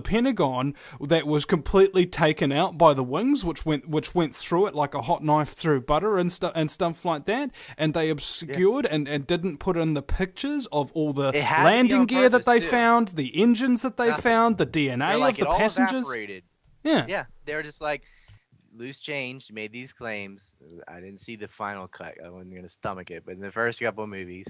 Pentagon that was completely taken out by the wings, which went through it like a hot knife through butter and stuff like that. And they obscured and didn't put in the pictures of all the landing gear that they found, the engines that they found, the DNA of the passengers. Evaporated. Yeah. They were just like loose change. Made these claims. I didn't see the final cut. I wasn't gonna stomach it. But in the first couple of movies,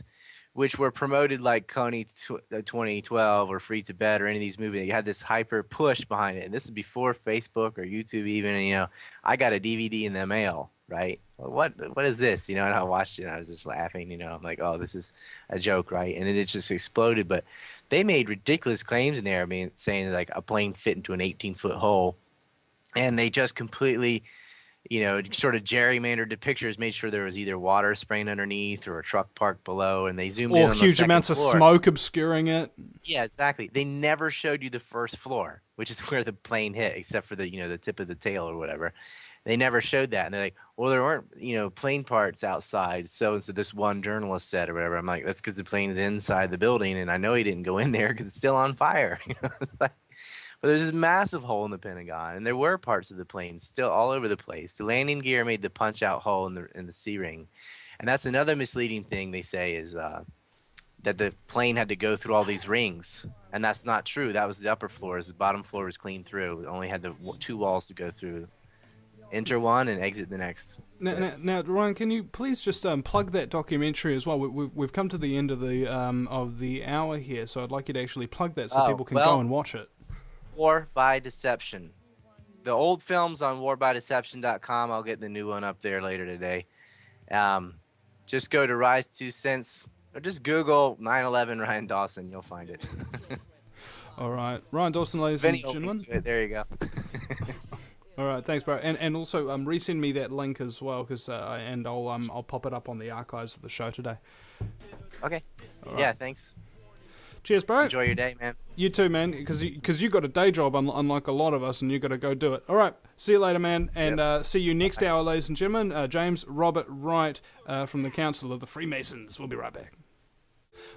which were promoted like Coney 2012 or Free to Bed or any of these movies, you had this hyper push behind it. And this is before Facebook or YouTube even. And, I got a DVD in the mail, right? Well, what is this? And I watched it and I was just laughing. I'm like, oh, this is a joke, right? And it just exploded. But they made ridiculous claims in there. I mean, saying like a plane fit into an 18-foot hole, and they just completely, sort of gerrymandered the pictures, made sure there was either water spraying underneath or a truck parked below, and they zoomed in on the huge second amounts floor. of smoke obscuring it. Yeah, exactly. They never showed you the first floor, which is where the plane hit, except for the the tip of the tail or whatever. They never showed that, and they're like, well, there weren't plane parts outside, so this one journalist said or whatever. I'm like, that's because the plane's inside the building, and I know he didn't go in there because it's still on fire. But there's this massive hole in the Pentagon, and there were parts of the plane still all over the place. The landing gear made the punch-out hole in the C-ring, and that's another misleading thing they say is that the plane had to go through all these rings, and that's not true. That was the upper floors. The bottom floor was clean through. It only had the two walls to go through. Enter one and exit the next. Now, Ryan, can you please just plug that documentary as well? We've come to the end of the hour here, so I'd like you to actually plug that so people can go and watch it. War by Deception. The old film's on warbydeception.com. I'll get the new one up there later today. Just go to Rise 2 Cents or just Google 9/11 Ryan Dawson. You'll find it. All right. Ryan Dawson, ladies and gentlemen. There you go. All right, thanks, bro. And also resend me that link as well, because I'll pop it up on the archives of the show today. Okay. Right. Yeah, thanks. Cheers, bro. Enjoy your day, man. You too, man, because you got a day job, unlike a lot of us, and you got to go do it. All right, see you later, man, and see you next hour, ladies and gentlemen. James Robert Wright from the Council of the Freemasons. We'll be right back.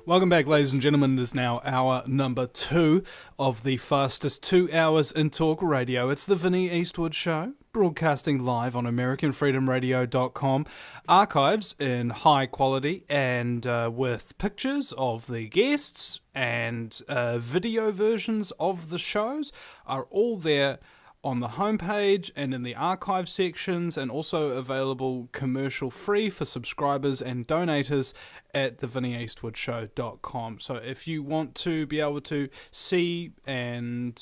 Welcome back, ladies and gentlemen. It is now hour number 2 of the fastest 2 hours in talk radio. It's the Vinnie Eastwood Show, broadcasting live on AmericanFreedomRadio.com. Archives in high quality and with pictures of the guests and video versions of the shows are all there on the homepage and in the archive sections, and also available commercial free for subscribers and donators at thevinnieeastwoodshow.com. So if you want to be able to see and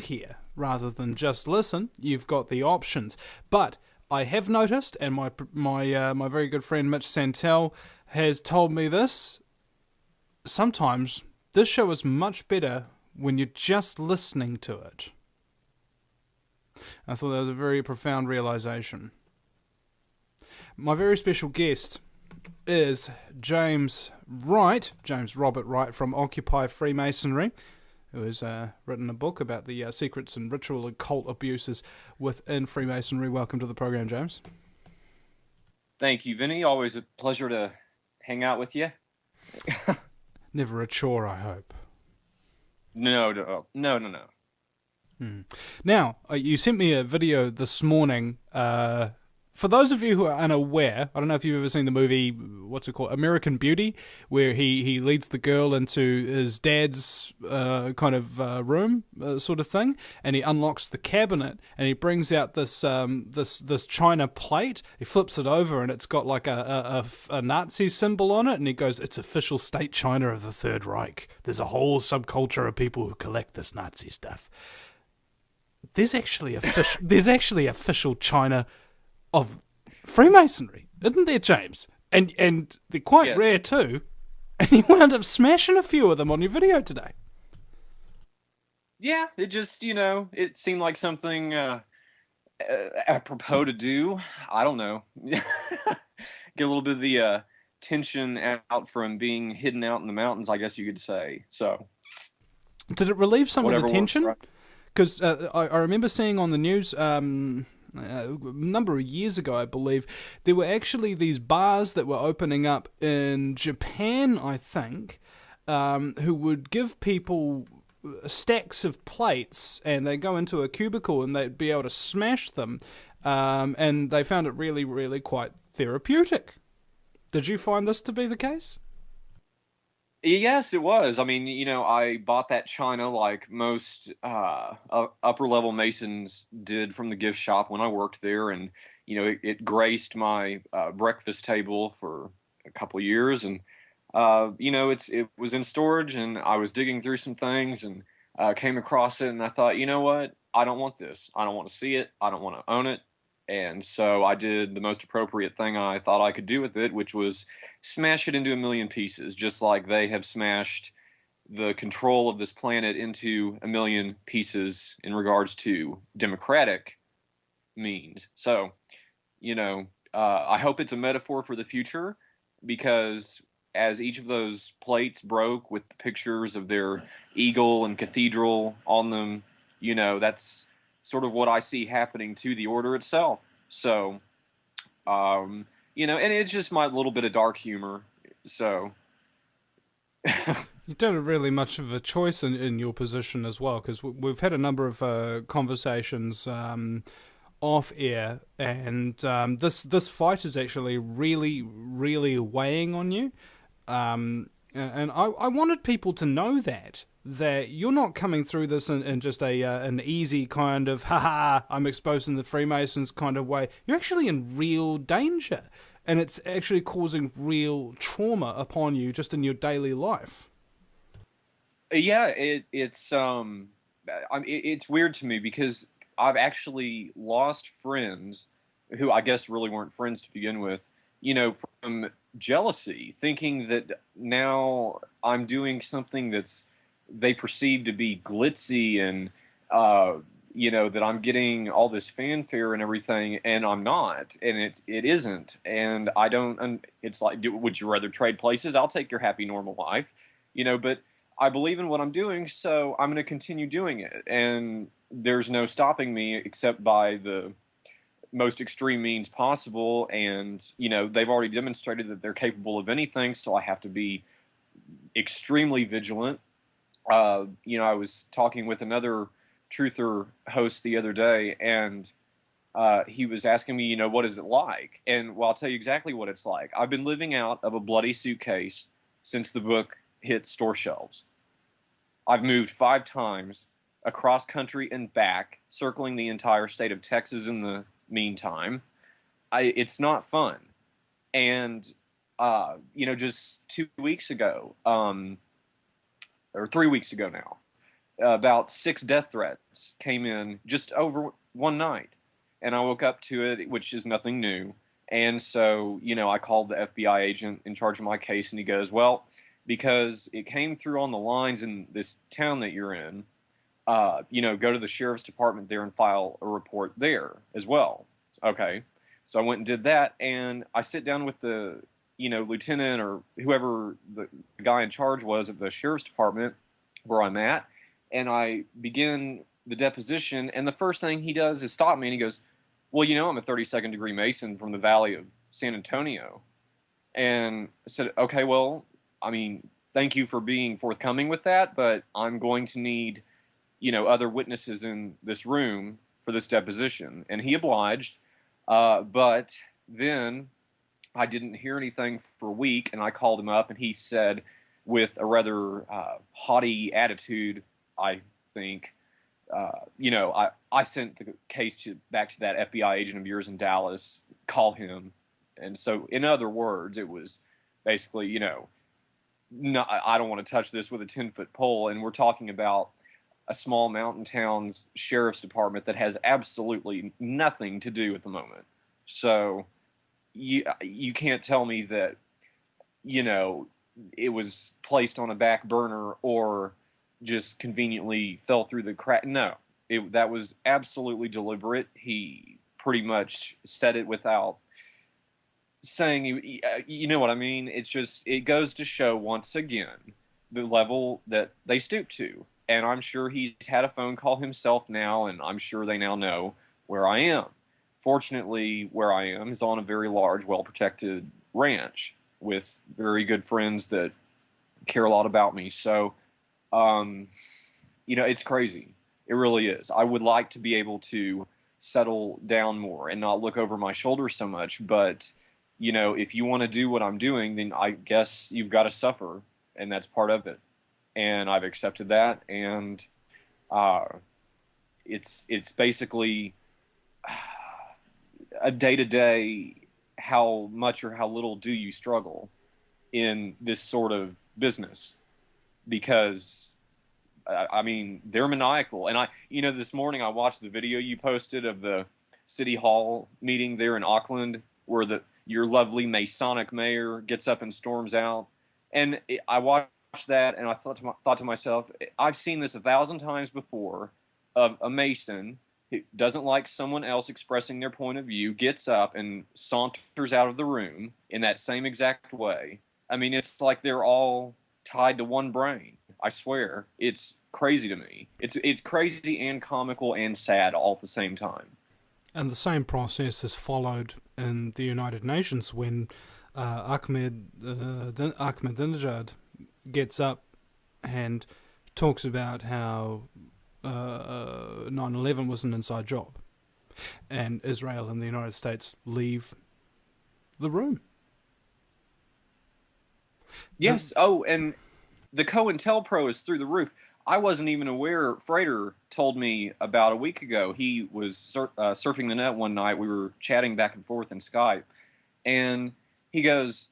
hear rather than just listen, you've got the options. But I have noticed, and my very good friend Mitch Santel has told me this, sometimes this show is much better when you're just listening to it. I thought that was a very profound realization. My very special guest is James Wright, James Robert Wright from Occupy Freemasonry, who has written a book about the secrets and ritual and cult abuses within Freemasonry. Welcome to the program, James. Thank you, Vinny. Always a pleasure to hang out with you. Never a chore, I hope. No. Now, you sent me a video this morning. For those of you who are unaware, I don't know if you've ever seen the movie, what's it called, American Beauty, where he leads the girl into his dad's room, sort of thing, and he unlocks the cabinet, and he brings out this china plate. He flips it over, and it's got like a Nazi symbol on it, and he goes, "It's official state china of the Third Reich. There's a whole subculture of people who collect this Nazi stuff." There's actually official china of Freemasonry, isn't there, James? And they're quite rare too. And you wound up smashing a few of them on your video today. Yeah, it just, it seemed like something apropos to do. I don't know. Get a little bit of the tension out from being hidden out in the mountains, I guess you could say. So, did it relieve some of the tension? Right? Because I remember seeing on the news a number of years ago, I believe, there were actually these bars that were opening up in Japan, I think, who would give people stacks of plates, and they go into a cubicle and they'd be able to smash them, and they found it really, really quite therapeutic. Did you find this to be the case? Yes, it was. I mean, I bought that china like most upper-level Masons did from the gift shop when I worked there, and, it graced my breakfast table for a couple of years, and, it was in storage, and I was digging through some things, and came across it, and I thought, you know what? I don't want this. I don't want to see it. I don't want to own it. And so I did the most appropriate thing I thought I could do with it, which was smash it into a million pieces, just like they have smashed the control of this planet into a million pieces in regards to democratic means. So, I hope it's a metaphor for the future, because as each of those plates broke with the pictures of their eagle and cathedral on them, that's sort of what I see happening to the order itself. So, and it's just my little bit of dark humor. So, you don't have really much of a choice in your position as well, because we've had a number of conversations off air, and this fight is actually really, really weighing on you. And I wanted people to know that you're not coming through this in just an easy kind of, haha, I'm exposing the Freemasons kind of way. You're actually in real danger, and it's actually causing real trauma upon you just in your daily life. Yeah, it's weird to me, because I've actually lost friends who I guess really weren't friends to begin with, from jealousy, thinking that now I'm doing something that's they perceive to be glitzy, and that I'm getting all this fanfare and everything, and I'm not, and it isn't, and I don't. And it's like, would you rather trade places? I'll take your happy normal life, but I believe in what I'm doing, so I'm going to continue doing it, and there's no stopping me except by the most extreme means possible. And they've already demonstrated that they're capable of anything, so I have to be extremely vigilant. I was talking with another truther host the other day, and he was asking me, what is it like? And well, I'll tell you exactly what it's like. I've been living out of a bloody suitcase since the book hit store shelves. I've moved 5 times. across country and back, circling the entire state of Texas in the meantime. It's not fun. And, just 2 weeks ago, or 3 weeks ago now, about 6 death threats came in just over one night. And I woke up to it, which is nothing new. And so, I called the FBI agent in charge of my case, and he goes, well, because it came through on the lines in this town that you're in, go to the sheriff's department there and file a report there as well. Okay. So I went and did that, and I sit down with the, lieutenant or whoever the guy in charge was at the sheriff's department where I'm at, and I begin the deposition, and the first thing he does is stop me, and he goes, well, I'm a 32nd degree Mason from the Valley of San Antonio. And I said, okay, well, thank you for being forthcoming with that, but I'm going to need, other witnesses in this room for this deposition. And he obliged, but then I didn't hear anything for a week, and I called him up, and he said, with a rather haughty attitude, I think, I sent the case back to that FBI agent of yours in Dallas, call him. And so, in other words, it was basically, no, I don't want to touch this with a 10-foot pole. And we're talking about a small mountain town's sheriff's department that has absolutely nothing to do at the moment. So you can't tell me that, it was placed on a back burner or just conveniently fell through the crack. No, that was absolutely deliberate. He pretty much said it without saying, you know what I mean? It's just, it goes to show once again the level that they stoop to. And I'm sure he's had a phone call himself now, and I'm sure they now know where I am. Fortunately, where I am is on a very large, well-protected ranch with very good friends that care a lot about me. So, it's crazy. It really is. I would like to be able to settle down more and not look over my shoulder so much. But, if you want to do what I'm doing, then I guess you've got to suffer, and that's part of it. And I've accepted that. And it's basically a day-to-day, how much or how little do you struggle in this sort of business? Because they're maniacal. And this morning I watched the video you posted of the city hall meeting there in Auckland, where your lovely Masonic mayor gets up and storms out. And I watched that, and I thought to myself, I've seen this 1,000 times before, of a Mason who doesn't like someone else expressing their point of view, gets up and saunters out of the room in that same exact way. It's like they're all tied to one brain. I swear. It's crazy to me. It's crazy and comical and sad all at the same time. And the same process is followed in the United Nations when Ahmadinejad gets up and talks about how 9/11 was an inside job, and Israel and the United States leave the room. Yes. And the COINTELPRO is through the roof. I wasn't even aware. Frater told me about a week ago. He was surfing the net one night. We were chatting back and forth in Skype, and he goes,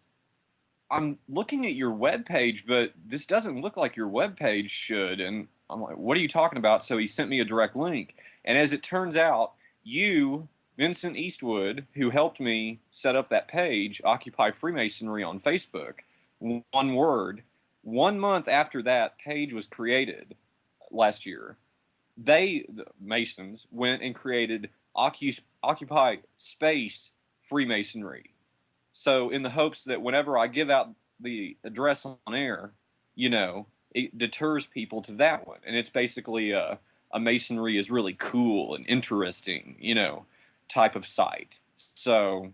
I'm looking at your webpage, but this doesn't look like your webpage should. And I'm like, what are you talking about? So he sent me a direct link. And as it turns out, you, Vincent Eastwood, who helped me set up that page, Occupy Freemasonry on Facebook, one word, 1 month after that page was created last year, the Masons, went and created Occupy Space Freemasonry. So in the hopes that whenever I give out the address on air, it deters people to that one. And it's basically a Masonry is really cool and interesting, type of site. So,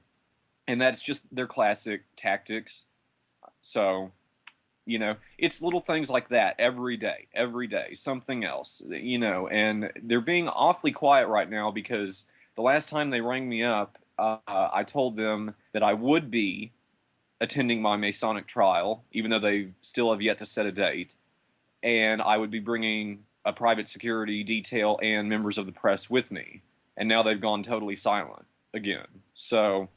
and that's just their classic tactics. So, it's little things like that every day, something else, and they're being awfully quiet right now because the last time they rang me up, I told them that I would be attending my Masonic trial, even though they still have yet to set a date, and I would be bringing a private security detail and members of the press with me. And now they've gone totally silent again. So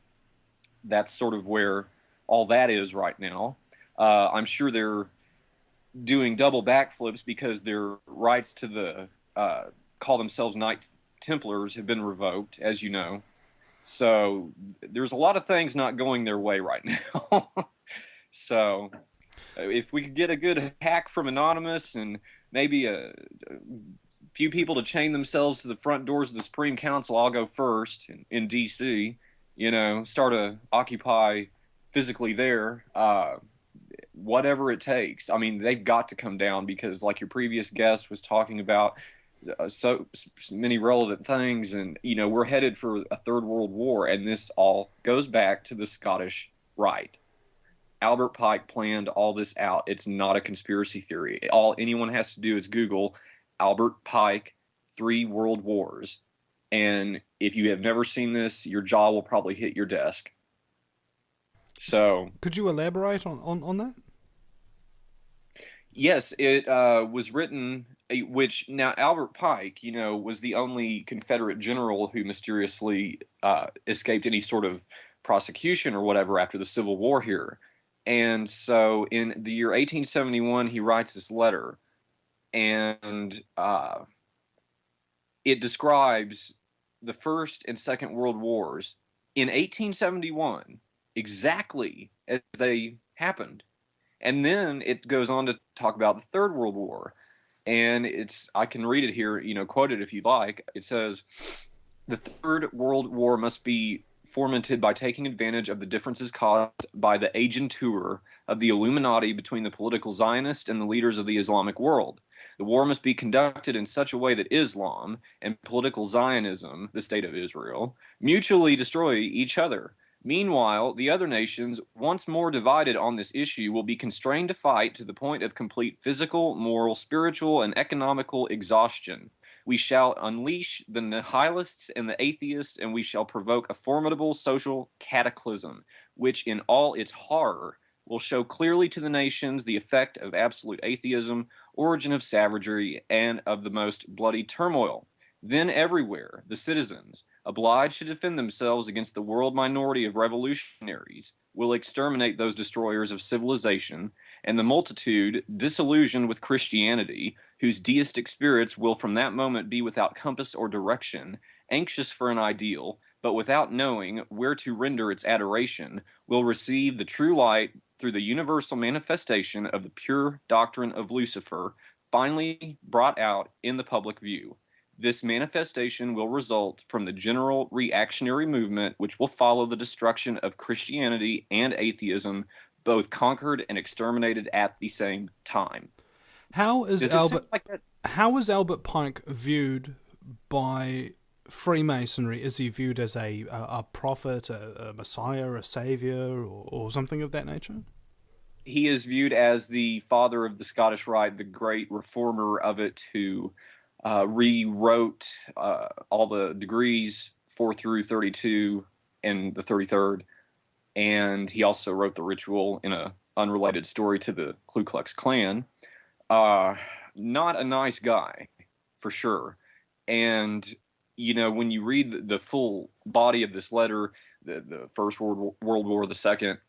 that's sort of where all that is right now. I'm sure they're doing double backflips because their rights to the call themselves Knight Templars have been revoked, as you know. So there's a lot of things not going their way right now. So if we could get a good hack from Anonymous and maybe a few people to chain themselves to the front doors of the Supreme Council, I'll go first in D.C., you know, start a Occupy physically there, whatever it takes. I mean, they've got to come down because, like your previous guest was talking about, so many relevant things, and you know, we're headed for a third world war, and this all goes back to the Scottish Rite. Albert Pike planned all this out. It's not a conspiracy theory. All anyone has to do is Google Albert Pike 3 World Wars, and if you have never seen this, your jaw will probably hit your desk. So could you elaborate on that? Yes, it was written, which now Albert Pike, you know, was the only Confederate general who mysteriously escaped any sort of prosecution or whatever after the Civil War here. And so in the year 1871, he writes this letter, and it describes the First and Second World Wars in 1871 exactly as they happened. And then it goes on to talk about the Third World War. And I can read it here, you know, quote it if you'd like. It says, the Third World War must be fomented by taking advantage of the differences caused by the agentur of the Illuminati between the political Zionists and the leaders of the Islamic world. The war must be conducted in such a way that Islam and political Zionism, the state of Israel, mutually destroy each other. Meanwhile, the other nations, once more divided on this issue, will be constrained to fight to the point of complete physical, moral, spiritual, and economical exhaustion. We shall unleash the nihilists and the atheists, and we shall provoke a formidable social cataclysm, which in all its horror will show clearly to the nations the effect of absolute atheism, origin of savagery, and of the most bloody turmoil. Then everywhere, the citizens, obliged to defend themselves against the world minority of revolutionaries, will exterminate those destroyers of civilization, and the multitude, disillusioned with Christianity, whose deistic spirits will from that moment be without compass or direction, anxious for an ideal, but without knowing where to render its adoration, will receive the true light through the universal manifestation of the pure doctrine of Lucifer, finally brought out in the public view. This manifestation will result from the general reactionary movement which will follow the destruction of Christianity and atheism, both conquered and exterminated at the same time. How is Albert Pike viewed by Freemasonry? Is he viewed as a prophet, a messiah, a savior, or something of that nature? He is viewed as the father of the Scottish Rite, the great reformer of it, who rewrote all the degrees 4 through 32 and the 33rd, and he also wrote the ritual in a unrelated story to the Ku Klux Klan. Not a nice guy, for sure. And you know, when you read the full body of this letter, the First World War, the Second,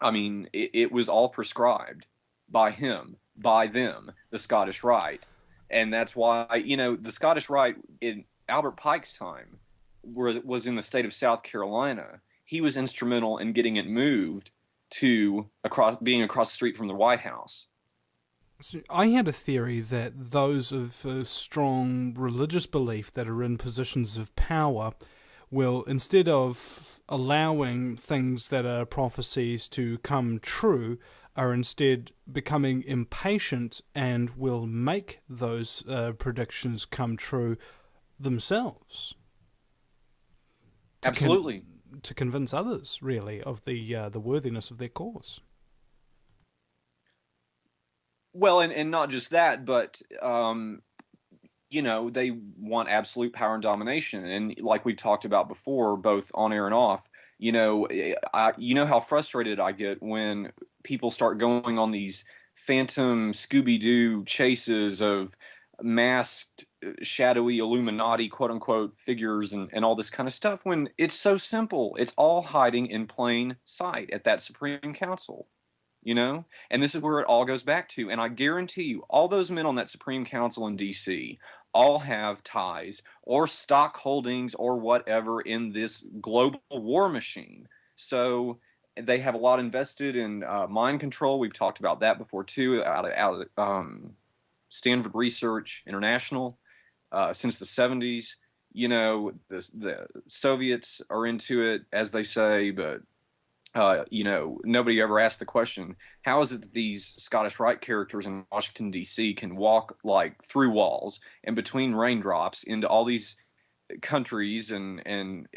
I mean, it was all prescribed by him, by them, the Scottish Rite. And that's why, you know, the Scottish Rite in Albert Pike's time was in the state of South Carolina. He was instrumental in getting it moved to being across the street from the White House. So I had a theory that those of strong religious belief that are in positions of power will, instead of allowing things that are prophecies to come true, are instead becoming impatient and will make those predictions come true themselves. Absolutely. To convince others, really, of the worthiness of their cause. Well, and not just that, but you know, they want absolute power and domination, and like we talked about before, both on air and off. You know, you know how frustrated I get when people start going on these phantom Scooby-Doo chases of masked, shadowy Illuminati, quote unquote, figures and all this kind of stuff when it's so simple. It's all hiding in plain sight at that Supreme Council, you know? And this is where it all goes back to. And I guarantee you, all those men on that Supreme Council in DC all have ties or stock holdings or whatever in this global war machine. So they have a lot invested in mind control. We've talked about that before too, out of Stanford Research International. Since the 70s, you know, the Soviets are into it, as they say, but you know, nobody ever asked the question, how is it that these Scottish Rite characters in Washington, D.C. can walk like through walls and between raindrops into all these countries and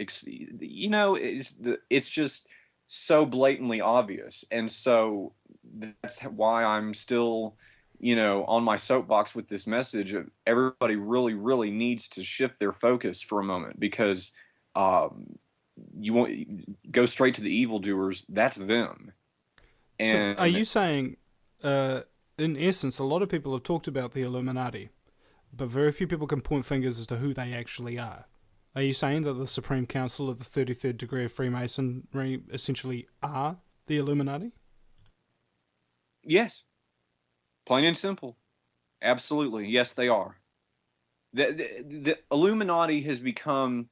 you know, it's just so blatantly obvious. And so that's why I'm still, you know, on my soapbox with this message of everybody really, really needs to shift their focus for a moment, because you won't go straight to the evildoers. That's them. And so are you saying, in essence, a lot of people have talked about the Illuminati, but very few people can point fingers as to who they actually are? Are you saying that the Supreme Council of the 33rd degree of Freemasonry essentially are the Illuminati? yes, plain and simple. Absolutely. Yes, they are. The Illuminati has become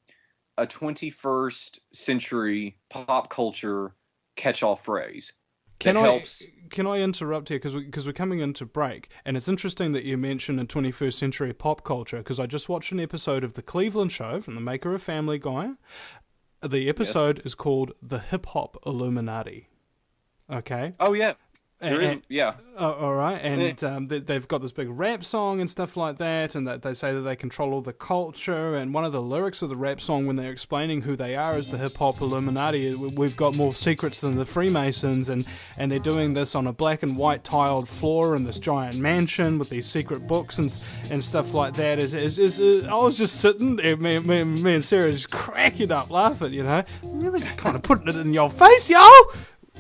a 21st century pop culture catch-all phrase that helps. Can I interrupt here, because we're coming into break, and it's interesting that you mentioned in 21st century pop culture, because I just watched an episode of The Cleveland Show from the maker of Family Guy. The episode is called The Hip Hop Illuminati. Okay? Oh, yeah. There is, yeah. All right, and they've got this big rap song and stuff like that, and that they say that they control all the culture. And one of the lyrics of the rap song, when they're explaining who they are as the hip hop Illuminati, we've got more secrets than the Freemasons, and they're doing this on a black and white tiled floor in this giant mansion with these secret books and stuff like that. I was just sitting there, me and Sarah just cracking up laughing, you know, really kind of putting it in your face, yo.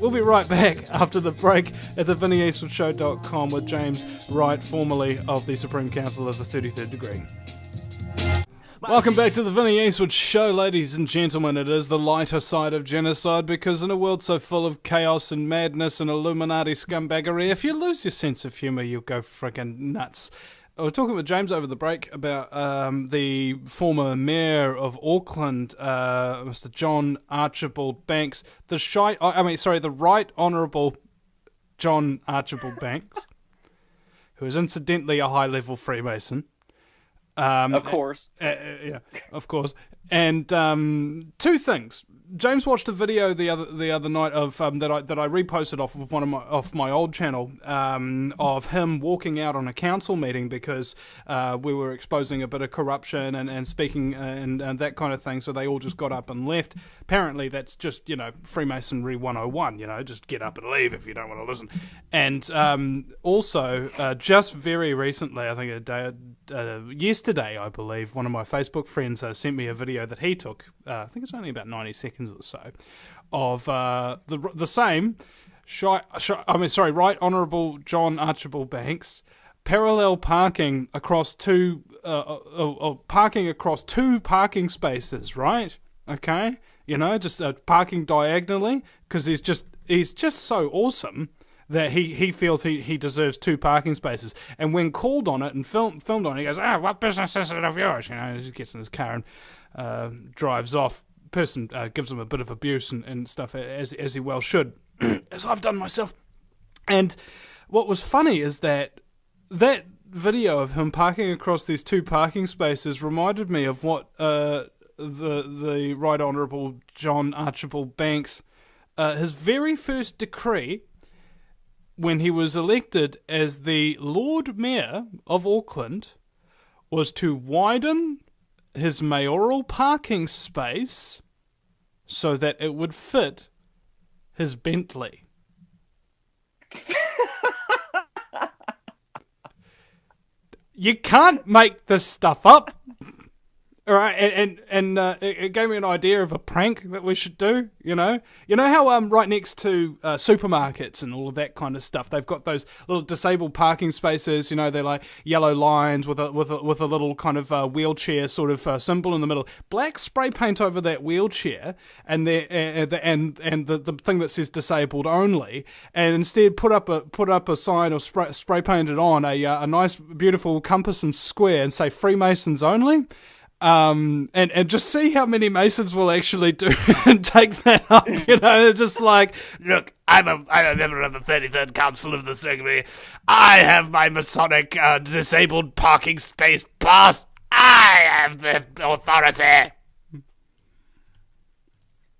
We'll be right back after the break at the VinnyEastwoodshow.com with James Wright, formerly of the Supreme Council of the 33rd degree. Welcome back to the Vinny Eastwood Show, ladies and gentlemen. It is the lighter side of genocide, because in a world so full of chaos and madness and Illuminati scumbaggery, if you lose your sense of humour, you'll go friggin' nuts. I was talking with James over the break about the former mayor of Auckland, Mr. John Archibald Banks, the Right Honourable John Archibald Banks, who is incidentally a high-level Freemason. Of course. Yeah, of course. And two things. James watched a video the other night of that I reposted off of my old channel of him walking out on a council meeting because we were exposing a bit of corruption and speaking and that kind of thing. So they all just got up and left. Apparently that's just, you know, Freemasonry 101. You know, just get up and leave if you don't want to listen. And also just very recently, I think yesterday, I believe, one of my Facebook friends sent me a video that he took. I think it's only about 90 seconds or so, of the same Right Honourable John Archibald Banks parallel parking across two parking spaces, right? Okay, you know, just parking diagonally, because he's just so awesome that he feels he deserves two parking spaces. And when called on it and filmed on it, he goes, what business is it of yours? You know, he gets in his car and drives off. Person gives him a bit of abuse and stuff, as he well should, as I've done myself. And what was funny is that video of him parking across these two parking spaces reminded me of what the Right Honourable John Archibald Banks, his very first decree when he was elected as the Lord Mayor of Auckland was to widen his mayoral parking space so that it would fit his Bentley. You can't make this stuff up. All right, it gave me an idea of a prank that we should do. You know how right next to supermarkets and all of that kind of stuff, they've got those little disabled parking spaces. You know, they're like yellow lines with a little kind of wheelchair sort of symbol in the middle. Black spray paint over that wheelchair, and the thing that says disabled only, and instead put up a sign or spray painted on a nice beautiful compass and square and say Freemasons only. And just see how many Masons will actually do and take that up. You know, it's just like, look, I'm a member of the 33rd Council of the Secretary. I have my Masonic disabled parking space pass. I have the authority.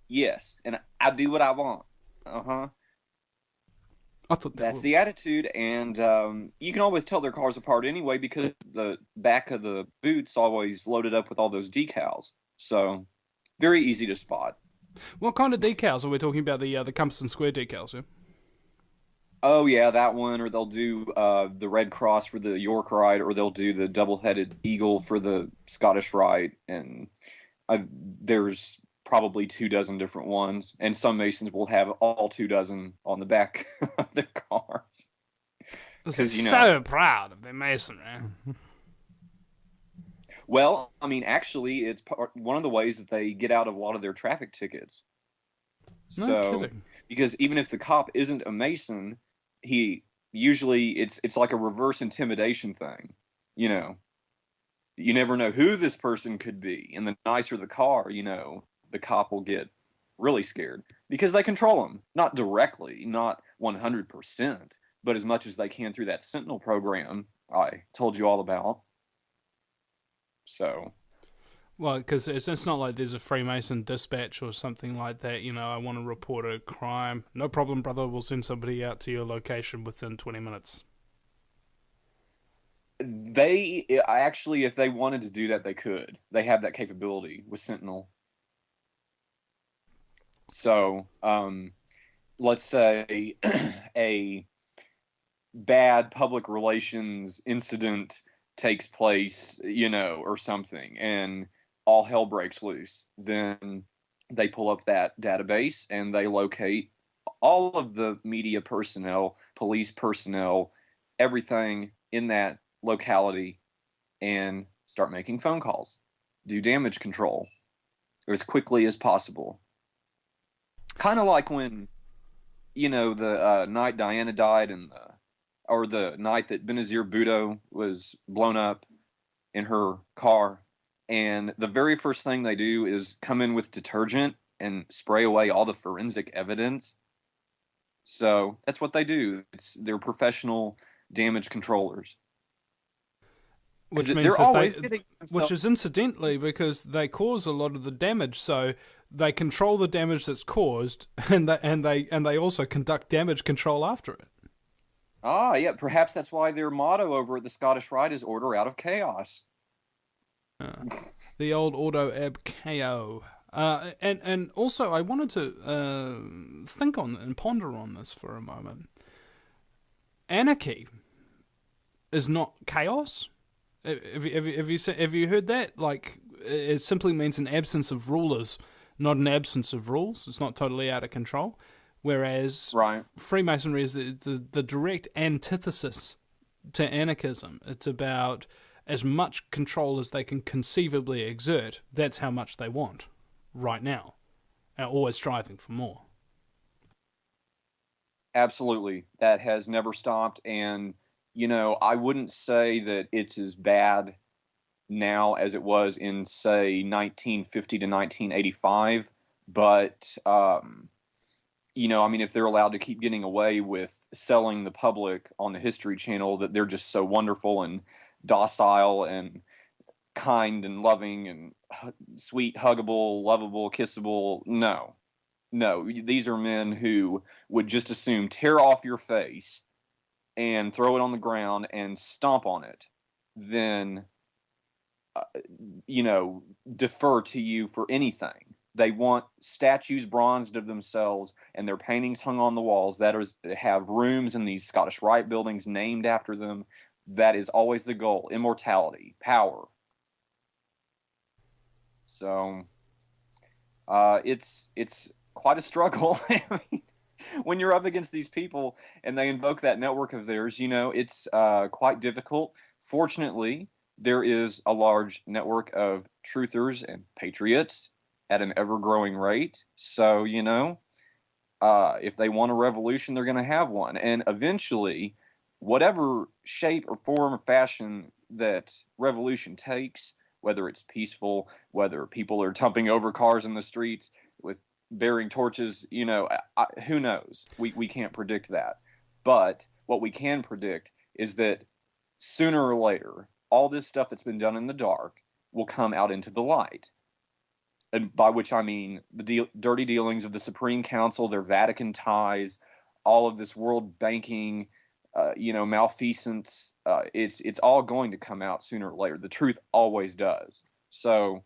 Yes, and I do what I want. I thought that's the attitude, and you can always tell their cars apart anyway because the back of the boot's always loaded up with all those decals. So, very easy to spot. What kind of decals are we talking about? The compass and square decals, yeah? Oh yeah, that one, or they'll do the Red Cross for the York Rite, or they'll do the double-headed eagle for the Scottish Rite, and there's probably 24 different ones, and some Masons will have all 24 on the back of their cars. Because so proud of their Masonry. Well, I mean, actually, it's one of the ways that they get out of a lot of their traffic tickets. No kidding. Because even if the cop isn't a Mason, he usually it's like a reverse intimidation thing. You know, you never know who this person could be, and the nicer the car, the cop will get really scared because they control him, not directly, not 100%, but as much as they can through that Sentinel program I told you all about. So, well, because it's not like there's a Freemason dispatch or something like that. I want to report a crime. No problem, brother. We'll send somebody out to your location within 20 minutes. They actually, if they wanted to do that, they could. They have that capability with Sentinel. So, let's say a bad public relations incident takes place, or something, and all hell breaks loose. Then they pull up that database and they locate all of the media personnel, police personnel, everything in that locality, and start making phone calls, do damage control as quickly as possible. Kind of like when, the night Diana died or the night that Benazir Bhutto was blown up in her car. And the very first thing they do is come in with detergent and spray away all the forensic evidence. So that's what they do. They're professional damage controllers. Which means which is incidentally because they cause a lot of the damage, so they control the damage that's caused, and they also conduct damage control after it. Ah, yeah, perhaps that's why their motto over at the Scottish Rite is "Order out of chaos." The old Ordo ab chaos. And also, I wanted to think on and ponder on this for a moment. Anarchy is not chaos. Have you heard that? Like, it simply means an absence of rulers, not an absence of rules. It's not totally out of control. Whereas right. Freemasonry is the direct antithesis to anarchism. It's about as much control as they can conceivably exert. That's how much they want right now. And always striving for more. Absolutely. That has never stopped, and I wouldn't say that it's as bad now as it was in, say, 1950 to 1985. But, if they're allowed to keep getting away with selling the public on the History Channel that they're just so wonderful and docile and kind and loving and sweet, huggable, lovable, kissable, no. These are men who would just as soon tear off your face and throw it on the ground and stomp on it, then, defer to you for anything. They want statues bronzed of themselves and their paintings hung on the walls that have rooms in these Scottish Rite buildings named after them. That is always the goal. Immortality, power. So it's quite a struggle. I mean, when you're up against these people and they invoke that network of theirs, it's quite difficult. Fortunately, there is a large network of truthers and patriots at an ever-growing rate. So, if they want a revolution, they're going to have one. And eventually, whatever shape or form or fashion that revolution takes, whether it's peaceful, whether people are tumping over cars in the streets with bearing torches, who knows? We can't predict that. But what we can predict is that sooner or later, all this stuff that's been done in the dark will come out into the light. And by which I mean the dirty dealings of the Supreme Council, their Vatican ties, all of this world banking, malfeasance. It's all going to come out sooner or later. The truth always does. So,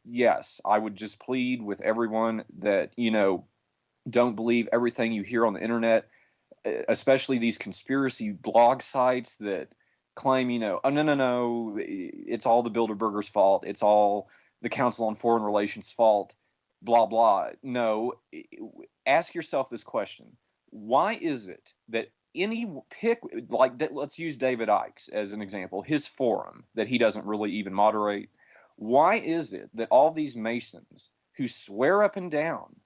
yes, I would just plead with everyone that, don't believe everything you hear on the internet, especially these conspiracy blog sites that claim, oh, no, it's all the Bilderbergers' fault. It's all the Council on Foreign Relations' fault, blah, blah. No, ask yourself this question. Why is it that let's use David Icke's as an example, his forum that he doesn't really even moderate. Why is it that all these Masons who swear up and down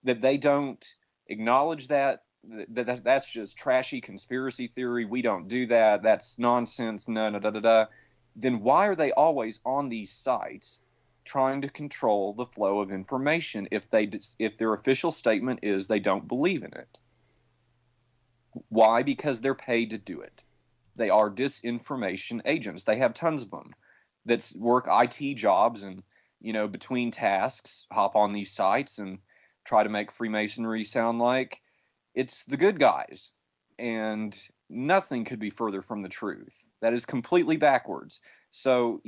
that they don't acknowledge that's just trashy conspiracy theory, we don't do that, that's nonsense, then why are they always on these sites trying to control the flow of information if their official statement is they don't believe in it? Why? Because they're paid to do it. They are disinformation agents. They have tons of them that work IT jobs and, between tasks, hop on these sites and try to make Freemasonry sound like it's the good guys. And nothing could be further from the truth. That is completely backwards. So,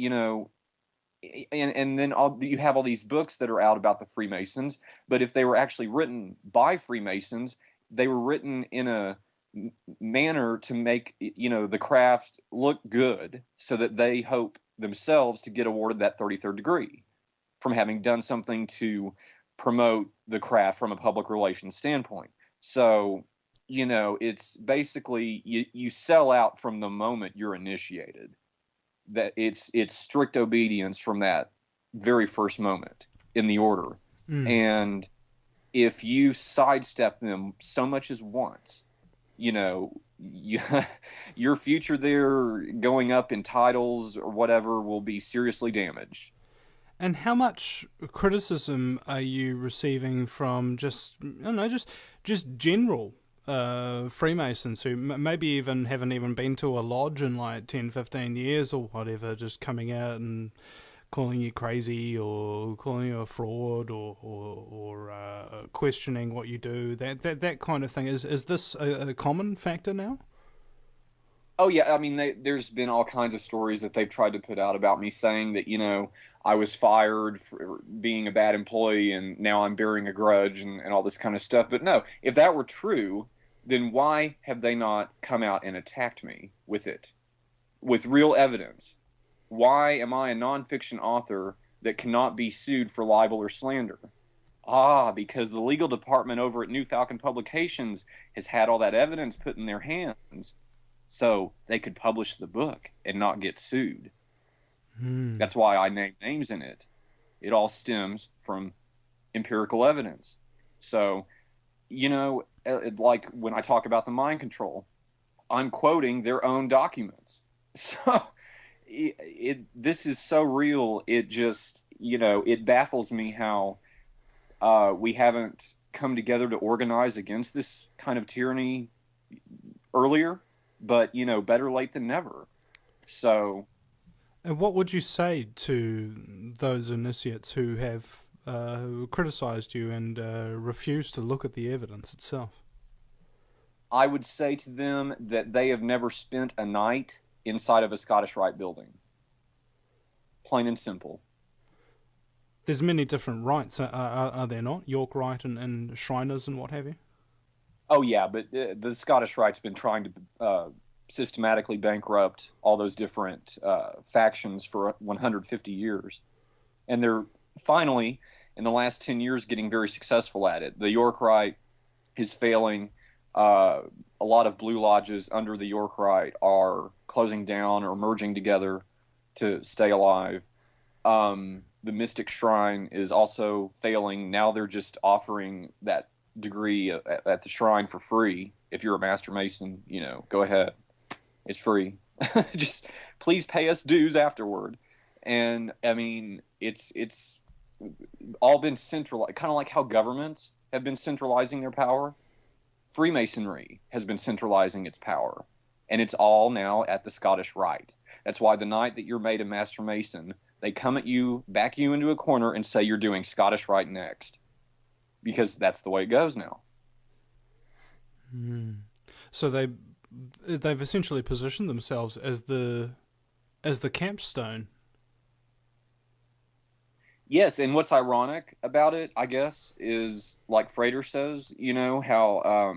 and then you have all these books that are out about the Freemasons, but if they were actually written by Freemasons, they were written in a manner to make the craft look good so that they hope themselves to get awarded that 33rd degree from having done something to promote the craft from a public relations standpoint. So it's basically you sell out from the moment you're initiated. That it's strict obedience from that very first moment in the order. And if you sidestep them so much as once, your future there going up in titles or whatever will be seriously damaged. And how much criticism are you receiving from just general Freemasons who maybe even haven't even been to a lodge in like 10, 15 years or whatever, just coming out and calling you crazy or calling you a fraud or questioning what you do, that kind of thing? Is this a common factor now? Oh yeah, I mean there's been all kinds of stories that they've tried to put out about me saying that I was fired for being a bad employee and now I'm bearing a grudge and all this kind of stuff. But no, if that were true, then why have they not come out and attacked me with it, with real evidence? Why am I a nonfiction author that cannot be sued for libel or slander? Because the legal department over at New Falcon Publications has had all that evidence put in their hands so they could publish the book and not get sued. That's why I named names in it. It all stems from empirical evidence. So, like when I talk about the mind control, I'm quoting their own documents. So this is so real. It just, it baffles me how we haven't come together to organize against this kind of tyranny earlier, but, better late than never. So. And what would you say to those initiates who have criticized you and refused to look at the evidence itself? I would say to them that they have never spent a night inside of a Scottish Rite building. Plain and simple. There's many different rites, are there not? York Rite and Shriners and what have you? Oh yeah, but the Scottish Rite's been trying to systematically bankrupt all those different factions for 150 years. And they're finally, in the last 10 years, getting very successful at it. The York Rite is failing. A lot of Blue Lodges under the York Rite are closing down or merging together to stay alive. The Mystic Shrine is also failing. Now they're just offering that degree at the shrine for free. If you're a Master Mason, go ahead. It's free. Just please pay us dues afterward. And I mean, it's all been centralized, kind of like how governments have been centralizing their power. Freemasonry has been centralizing its power, and it's all now at the Scottish Rite. That's why the night that you're made a Master Mason, they come at you, back you into a corner, and say you're doing Scottish Rite next, because that's the way it goes now. So they've essentially positioned themselves as the capstone. Yes, and what's ironic about it, I guess, is like Frater says, how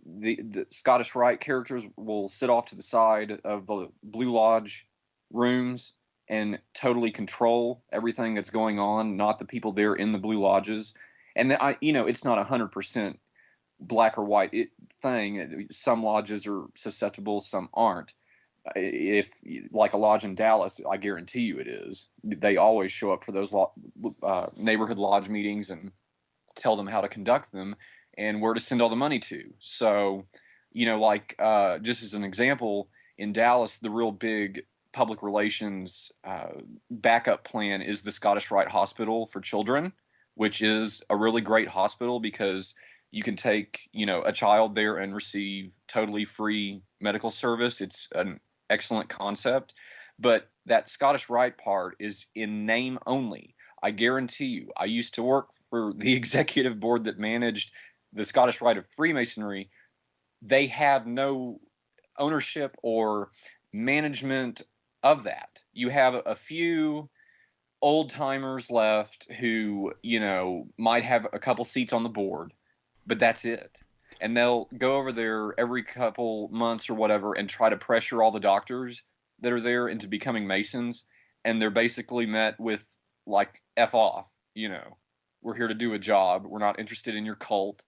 the Scottish Rite characters will sit off to the side of the Blue Lodge rooms and totally control everything that's going on, not the people there in the Blue Lodges. And it's not 100% black or white thing. Some lodges are susceptible, some aren't. If like a lodge in Dallas, I guarantee you it is. They always show up for those neighborhood lodge meetings and tell them how to conduct them and where to send all the money to. So, just as an example, in Dallas, the real big public relations backup plan is the Scottish Rite Hospital for Children, which is a really great hospital because you can take, a child there and receive totally free medical service. It's an excellent concept, but that Scottish Rite part is in name only. I guarantee you, I used to work for the executive board that managed the Scottish Rite of Freemasonry. They have no ownership or management of that. You have a few old timers left who, might have a couple seats on the board, but that's it. And they'll go over there every couple months or whatever and try to pressure all the doctors that are there into becoming Masons. And they're basically met with, like, F off, we're here to do a job. We're not interested in your cult.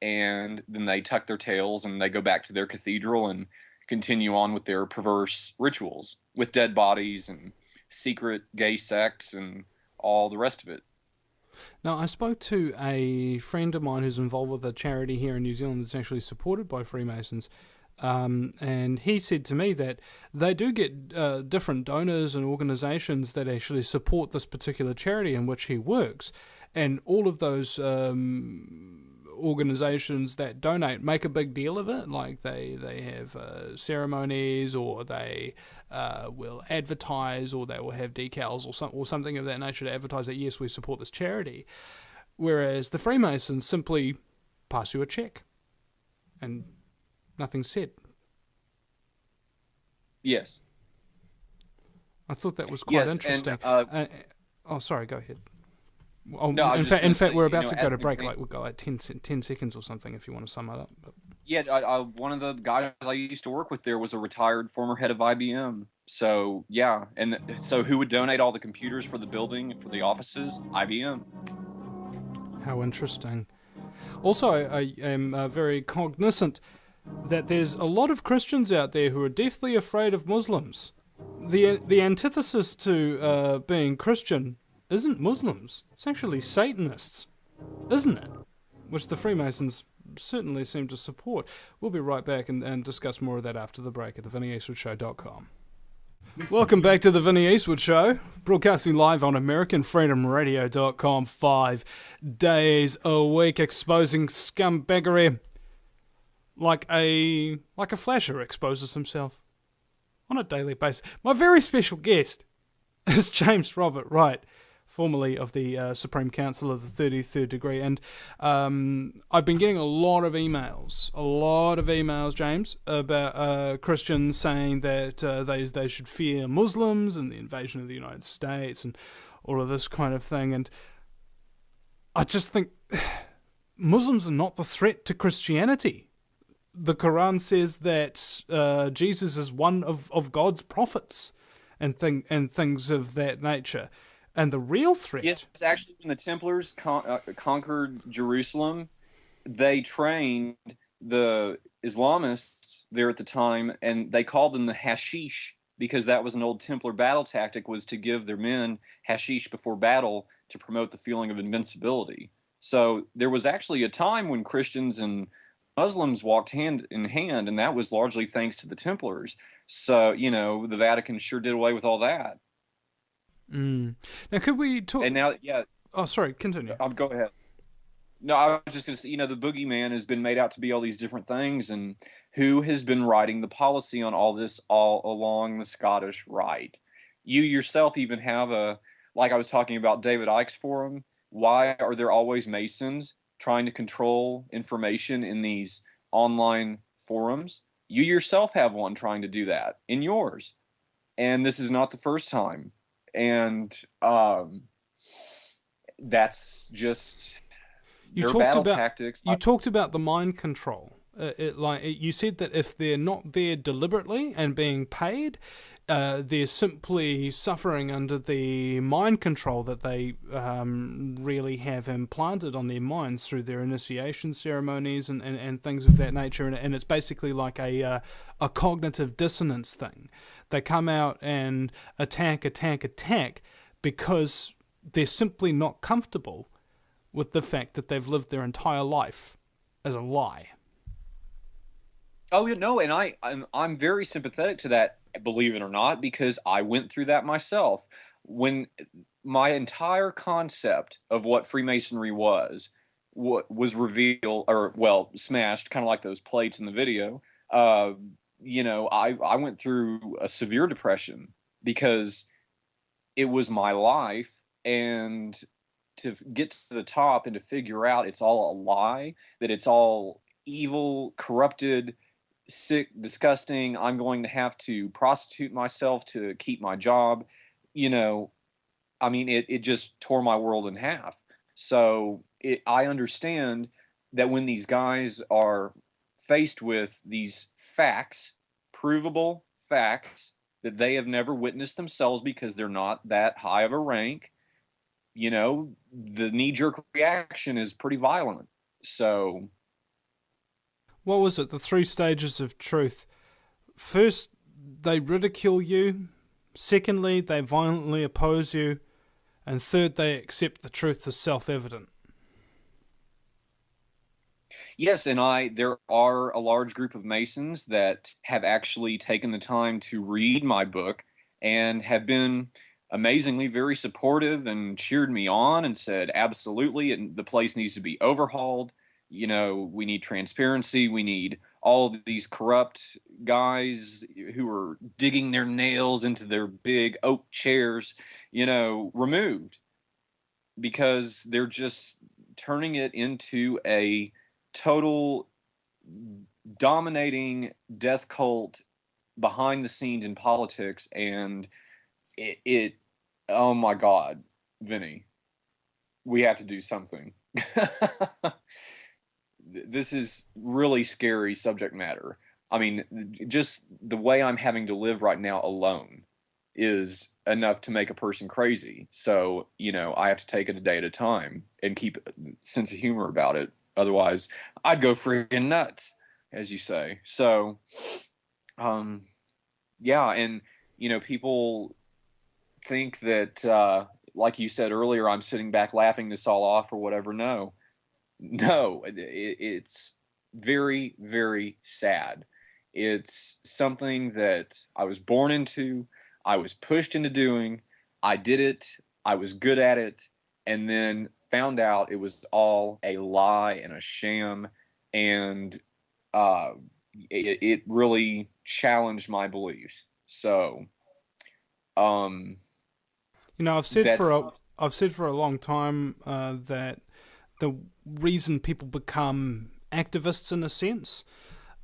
And then they tuck their tails and they go back to their cathedral and continue on with their perverse rituals with dead bodies and secret gay sects and all the rest of it. Now, I spoke to a friend of mine who's involved with a charity here in New Zealand that's actually supported by Freemasons, and he said to me that they do get different donors and organisations that actually support this particular charity in which he works, and all of those organisations that donate make a big deal of it, like they have ceremonies, or they will advertise, or they will have decals or something of that nature to advertise that yes, we support this charity, whereas the Freemasons simply pass you a check and nothing's said. Yes, I thought that was quite interesting. And, sorry, go ahead. Oh, no, in fact, we're about to go as to an break. example- Like we'll go like 10 seconds or something if you want to sum it up. But Yeah, one of the guys I used to work with there was a retired former head of IBM. So, yeah. And so who would donate all the computers for the building, for the offices? IBM. how interesting. Also, I am very cognizant that there's a lot of Christians out there who are deathly afraid of Muslims. The antithesis to being Christian isn't Muslims. It's actually Satanists, isn't it? Which the Freemasons certainly seem to support. We'll be right back and discuss more of that after the break at thevinnieeastwoodshow.com. Welcome back to the Vinnie Eastwood Show, broadcasting live on AmericanFreedomRadio.com 5 days a week, exposing scumbaggery like a flasher exposes himself on a daily basis. My very special guest is James Robert Wright, formerly of the Supreme Council of the 33rd degree, and I've been getting a lot of emails, James, about Christians saying that they should fear Muslims and the invasion of the United States and all of this kind of thing, and I just think Muslims are not the threat to Christianity. The Quran says that Jesus is one of God's prophets and things of that nature. And the real threat? Yes, actually, when the Templars conquered Jerusalem, they trained the Islamists there at the time, and they called them the hashish, because that was an old Templar battle tactic, was to give their men hashish before battle to promote the feeling of invincibility. So there was actually a time when Christians and Muslims walked hand in hand, and that was largely thanks to the Templars. So, the Vatican sure did away with all that. Mm. Now, could we talk... And now, yeah. Oh, sorry, continue. Go ahead. No, I was just going to say, the boogeyman has been made out to be all these different things, and who has been writing the policy on all this all along the Scottish Rite? You yourself even have like I was talking about David Icke's forum, why are there always Masons trying to control information in these online forums? You yourself have one trying to do that in yours. And this is not the first time. And that's just their battle tactics. You talked about the mind control. You said that if they're not there deliberately and being paid, they're simply suffering under the mind control that they really have implanted on their minds through their initiation ceremonies and things of that nature. And it's basically like a cognitive dissonance thing. They come out and attack because they're simply not comfortable with the fact that they've lived their entire life as a lie. Oh, no, and I'm very sympathetic to that, believe it or not, because I went through that myself. When my entire concept of what Freemasonry was revealed, or, well, smashed, kind of like those plates in the video, I went through a severe depression because it was my life, and to get to the top and to figure out it's all a lie, that it's all evil, corrupted, sick, disgusting, I'm going to have to prostitute myself to keep my job, it just tore my world in half. So I understand that when these guys are faced with these facts, provable facts, that they have never witnessed themselves because they're not that high of a rank, the knee-jerk reaction is pretty violent. So... what was it? The 3 stages of truth. First, they ridicule you. Secondly, they violently oppose you. And third, they accept the truth as self-evident. Yes, and there are a large group of Masons that have actually taken the time to read my book and have been amazingly very supportive and cheered me on and said, absolutely, the place needs to be overhauled. We need transparency. We need all of these corrupt guys who are digging their nails into their big oak chairs, removed, because they're just turning it into a total dominating death cult behind the scenes in politics. And it oh my God, Vinny, we have to do something. This is really scary subject matter. I mean, just the way I'm having to live right now alone is enough to make a person crazy. So, I have to take it a day at a time and keep a sense of humor about it. Otherwise, I'd go freaking nuts, as you say. So, yeah, and, people think that, like you said earlier, I'm sitting back laughing this all off or whatever. No, it's very, very sad. It's something that I was born into, I was pushed into doing, I did it, I was good at it, and then found out it was all a lie and a sham, and it really challenged my beliefs. So, I've said for a long time that the reason people become activists, in a sense,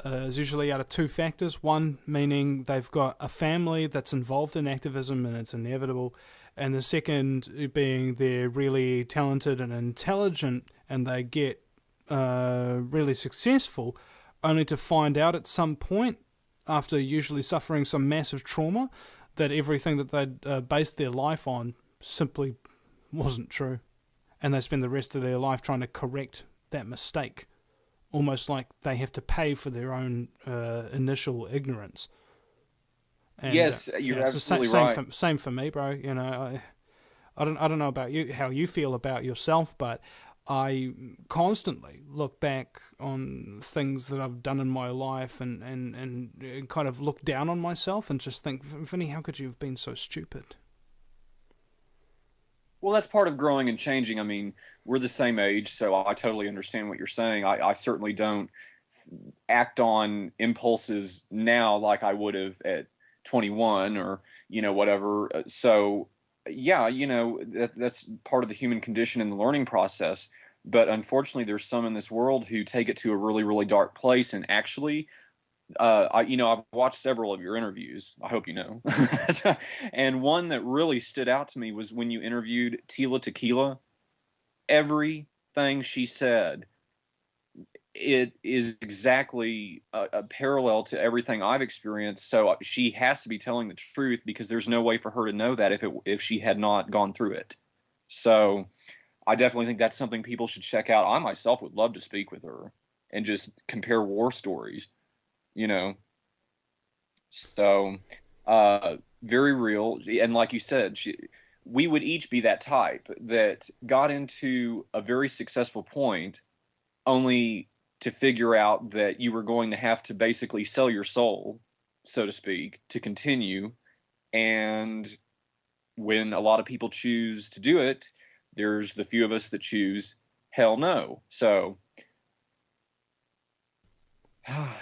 is usually out of 2 factors. One, meaning they've got a family that's involved in activism and it's inevitable. And the second being they're really talented and intelligent and they get really successful, only to find out at some point, after usually suffering some massive trauma, that everything that they'd based their life on simply wasn't true. And they spend the rest of their life trying to correct that mistake, almost like they have to pay for their own initial ignorance. And, yes, you're absolutely right. Same for me, bro. You know, I don't know about you, how you feel about yourself, but I constantly look back on things that I've done in my life and kind of look down on myself and just think, Vinny, how could you have been so stupid? Well, that's part of growing and changing. I mean, we're the same age, so I totally understand what you're saying. I certainly don't act on impulses now like I would have at 21 or, whatever. So, yeah, that's part of the human condition and the learning process. But unfortunately, there's some in this world who take it to a really, really dark place and actually I've watched several of your interviews. I hope you know. And one that really stood out to me was when you interviewed Tila Tequila. Everything she said, it is exactly a parallel to everything I've experienced. So she has to be telling the truth because there's no way for her to know that if she had not gone through it. So I definitely think that's something people should check out. I myself would love to speak with her and just compare war stories. So very real. And like you said, we would each be that type that got into a very successful point only to figure out that you were going to have to basically sell your soul, so to speak, to continue. And when a lot of people choose to do it, there's the few of us that choose hell no. So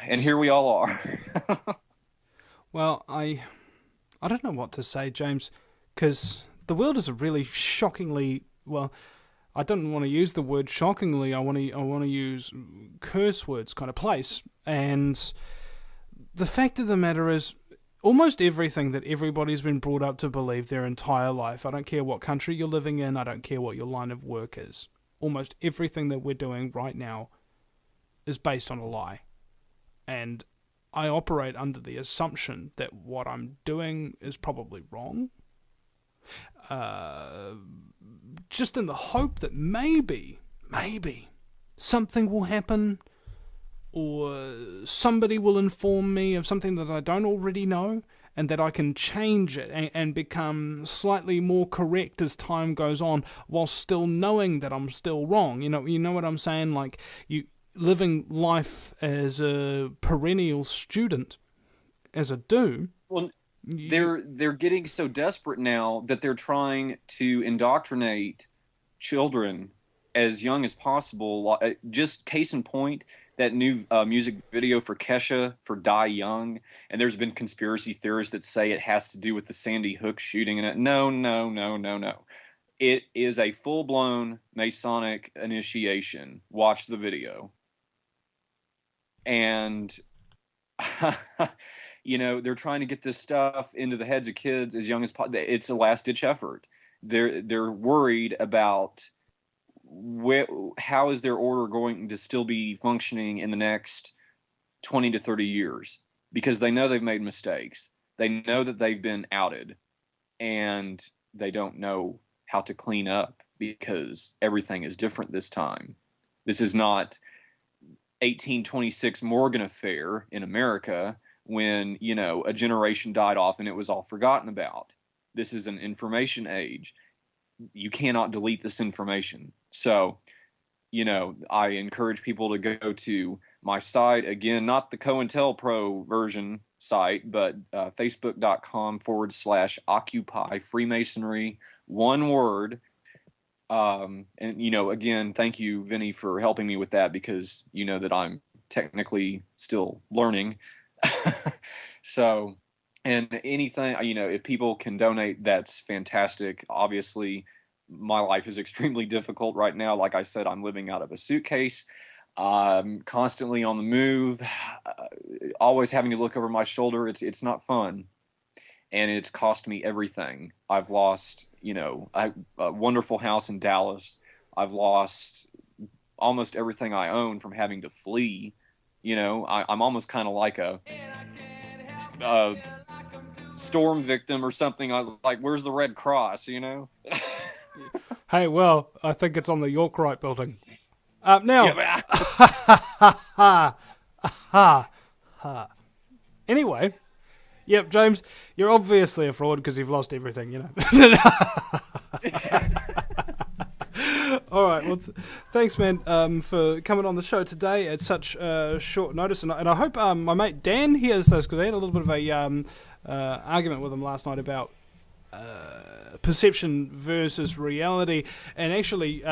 and here we all are. Well, I don't know what to say, James, because the world is a really shockingly, well, I don't want to use the word shockingly. I want to use curse words kind of place. And the fact of the matter is, almost everything that everybody's been brought up to believe their entire life, I don't care what country you're living in, I don't care what your line of work is, almost everything that we're doing right now is based on a lie. And I operate under the assumption that what I'm doing is probably wrong. Just in the hope that maybe something will happen, or somebody will inform me of something that I don't already know, and that I can change it and become slightly more correct as time goes on, while still knowing that I'm still wrong. You know what I'm saying? Like, living life as a perennial student, as a doom. Well, they're getting so desperate now that they're trying to indoctrinate children as young as possible. Just case in point, that new music video for Kesha for Die Young, and there's been conspiracy theorists that say it has to do with the Sandy Hook shooting. And no. It is a full-blown Masonic initiation. Watch the video. And they're trying to get this stuff into the heads of kids as young as possible. It's a last-ditch effort. They're worried about how is their order going to still be functioning in the next 20 to 30 years, because they know they've made mistakes. They know that they've been outed, and they don't know how to clean up because everything is different this time. This is not 1826 Morgan affair in America when, a generation died off and it was all forgotten about. This is an information age. You cannot delete this information. So, I encourage people to go to my site. Again, not the COINTELPRO version site, but facebook.com/Occupy Freemasonry, one word. And, again, thank you, Vinny, for helping me with that, because you know that I'm technically still learning. So, and anything, if people can donate, that's fantastic. Obviously, my life is extremely difficult right now. Like I said, I'm living out of a suitcase. I'm constantly on the move, always having to look over my shoulder. It's not fun. And it's cost me everything. I've lost, a wonderful house in Dallas. I've lost almost everything I own from having to flee. I'm almost kind of like a storm victim or something. I like, where's the Red Cross? Hey, well, I think it's on the York Wright building. Now, anyway, yep, James, you're obviously a fraud because you've lost everything, you know. All right, well, thanks, man, for coming on the show today at such short notice, and I hope my mate Dan hears this, because I had a little bit of a argument with him last night about perception versus reality, and actually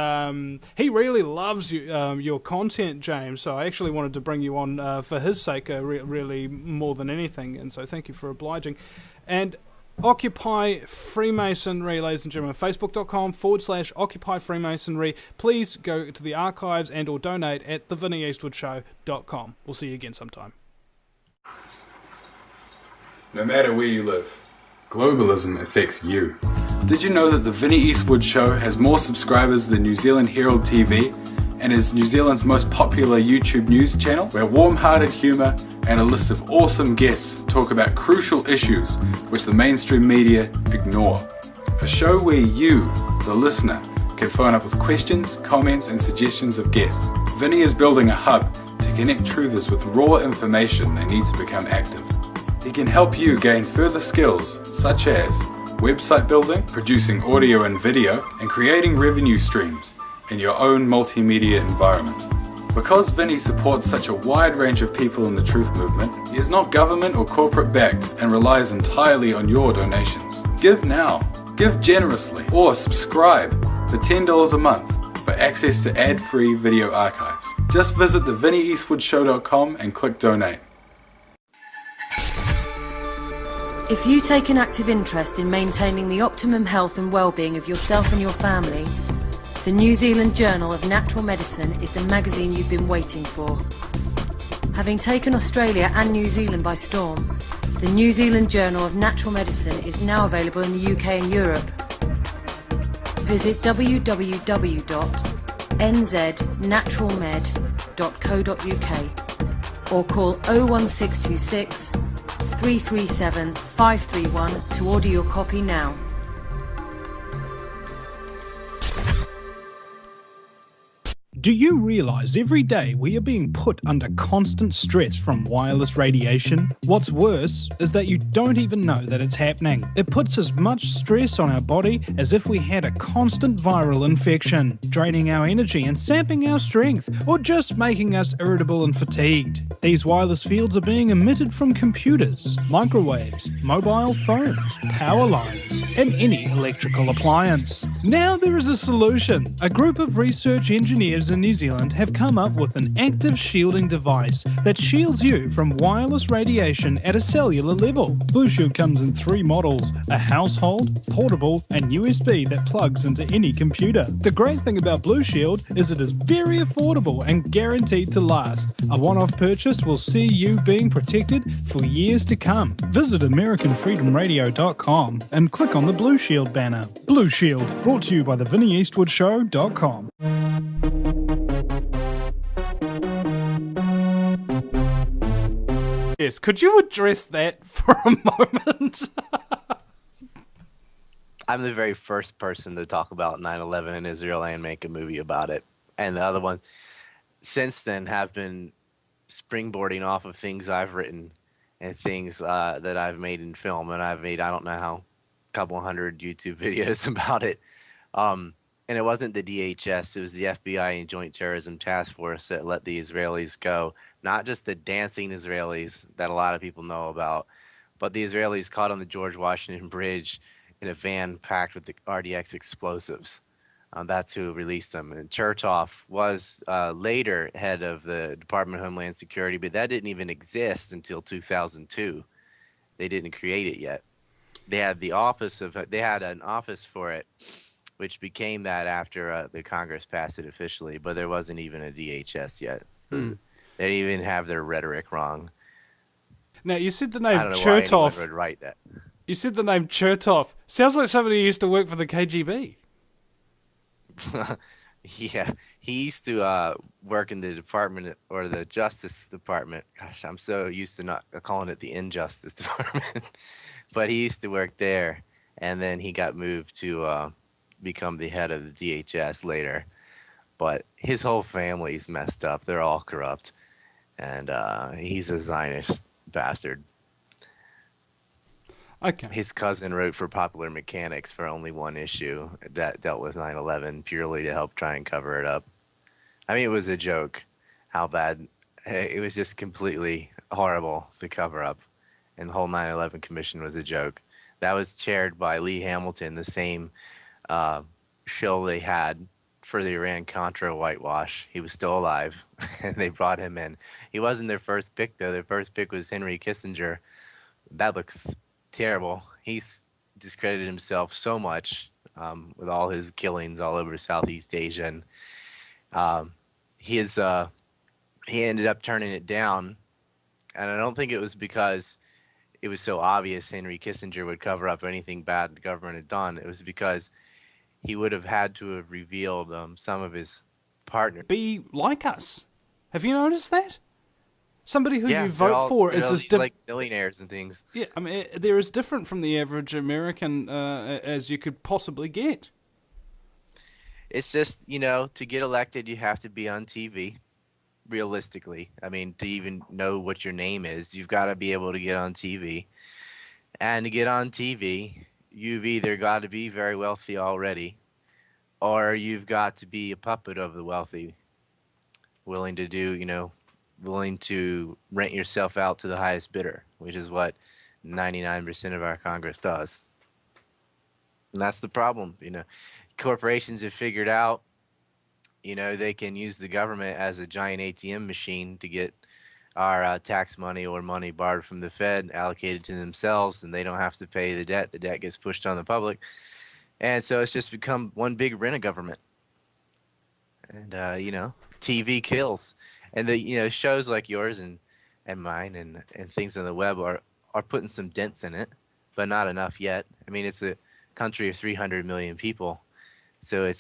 he really loves your content, James, so I actually wanted to bring you on for his sake, really more than anything, and so thank you for obliging. And Occupy Freemasonry, ladies and gentlemen, facebook.com/Occupy Freemasonry. Please go to the archives and or donate at thevinnieeastwoodshow.com. We'll see you again sometime. No matter where you live, globalism affects you. Did you know that the Vinnie Eastwood Show has more subscribers than New Zealand Herald TV and is New Zealand's most popular YouTube news channel, where warm-hearted humour and a list of awesome guests talk about crucial issues which the mainstream media ignore? A show where you, the listener, can phone up with questions, comments and suggestions of guests. Vinnie is building a hub to connect truthers with raw information they need to become active. He can help you gain further skills such as website building, producing audio and video, and creating revenue streams in your own multimedia environment. Because Vinnie supports such a wide range of people in the truth movement, he is not government or corporate backed and relies entirely on your donations. Give now, give generously, or subscribe for $10 a month for access to ad-free video archives. Just visit thevinnieeastwoodshow.com and click donate. If you take an active interest in maintaining the optimum health and well-being of yourself and your family, the New Zealand Journal of Natural Medicine is the magazine you've been waiting for. Having taken Australia and New Zealand by storm, the New Zealand Journal of Natural Medicine is now available in the UK and Europe. Visit www.nznaturalmed.co.uk or call 01626 337 531 to order your copy now. Do you realise every day we are being put under constant stress from wireless radiation? What's worse is that you don't even know that it's happening. It puts as much stress on our body as if we had a constant viral infection, draining our energy and sapping our strength, or just making us irritable and fatigued. These wireless fields are being emitted from computers, microwaves, mobile phones, power lines, and any electrical appliance. Now there is a solution. A group of research engineers in New Zealand have come up with an active shielding device that shields you from wireless radiation at a cellular level. Blue Shield comes in 3 models: a household, portable, and USB that plugs into any computer. The great thing about Blue Shield is it is very affordable and guaranteed to last. A one-off purchase will see you being protected for years to come. Visit AmericanFreedomRadio.com and click on the Blue Shield banner. Blue Shield, brought to you by thevinnieeastwoodshow.com. Yes, could you address that for a moment? I'm the very first person to talk about 9/11 in Israel and make a movie about it. And the other one since then have been springboarding off of things I've written and things that I've made in film. And I've made, I don't know how, a couple hundred YouTube videos about it. And it wasn't the DHS, it was the FBI and Joint Terrorism Task Force that let the Israelis go. Not just the dancing Israelis that a lot of people know about, but the Israelis caught on the George Washington Bridge in a van packed with the RDX explosives. That's who released them. And Chertoff was later head of the Department of Homeland Security, but that didn't even exist until 2002. They didn't create it yet. They had an office for it, which became that after the Congress passed it officially, but there wasn't even a DHS yet. So they didn't even have their rhetoric wrong. Now, you said the name I don't know Chertoff. why anyone would write that. You said the name Chertoff. Sounds like somebody who used to work for the KGB. Yeah, he used to work in the department or the Justice Department. Gosh, I'm so used to not calling it the Injustice Department. But he used to work there, and then he got moved to become the head of the DHS later. But his whole family's messed up. They're all corrupt. And he's a Zionist bastard. Okay. His cousin wrote for Popular Mechanics for only one issue that dealt with 9/11 purely to help try and cover it up. I mean, it was a joke how bad it was, just completely horrible to cover up. And the whole 9/11 commission was a joke. That was chaired by Lee Hamilton, the same shill they had for the Iran-Contra whitewash. He was still alive, and they brought him in. He wasn't their first pick, though. Their first pick was Henry Kissinger. That looks terrible. He's discredited himself so much with all his killings all over Southeast Asia, and he ended up turning it down. And I don't think it was because it was so obvious Henry Kissinger would cover up anything bad the government had done. It was because he would have had to have revealed some of his partners. Be like us. Have you noticed that? Somebody who Yeah, you vote for is as like millionaires and things. Yeah, I mean, they're as different from the average American as you could possibly get. It's just, to get elected, you have to be on TV. Realistically, I mean, to even know what your name is, you've got to be able to get on TV. And to get on TV, you've either got to be very wealthy already, or you've got to be a puppet of the wealthy, willing to rent yourself out to the highest bidder, which is what 99% of our Congress does. And that's the problem. Corporations have figured out, they can use the government as a giant ATM machine to get our tax money or money borrowed from the Fed allocated to themselves, and they don't have to pay the debt. The debt gets pushed on the public. And so it's just become one big rent-a-government. And, TV kills. And the shows like yours and mine and things on the web are putting some dents in it, but not enough yet. I mean, it's a country of 300 million people. So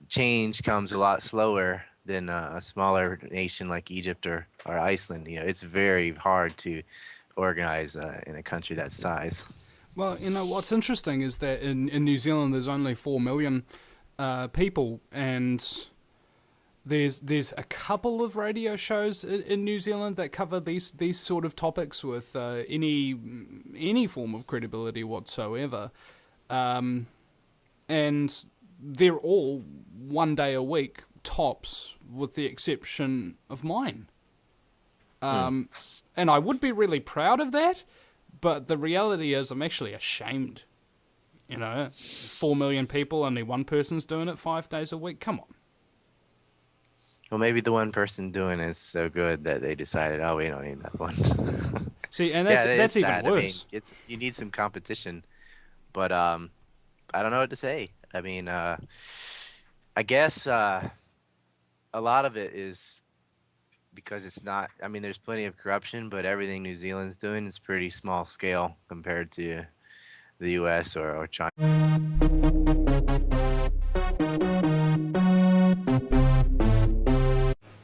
change comes a lot slower than a smaller nation like Egypt or Iceland. It's very hard to organize in a country that size. Well, what's interesting is that in New Zealand there's only 4 million people, and there's a couple of radio shows in New Zealand that cover these sort of topics with any form of credibility whatsoever. And they're all one day a week tops, with the exception of mine. And I would be really proud of that, but the reality is I'm actually ashamed. 4 million people, only one person's doing it 5 days a week. Come on. Well, maybe the one person doing it is so good that they decided, oh, we don't need that one. See, and that's even sad. worse. I mean, you need some competition, but I don't know what to say. I mean, I guess a lot of it is because it's not. I mean, there's plenty of corruption, but everything New Zealand's doing is pretty small scale compared to the U.S. or China.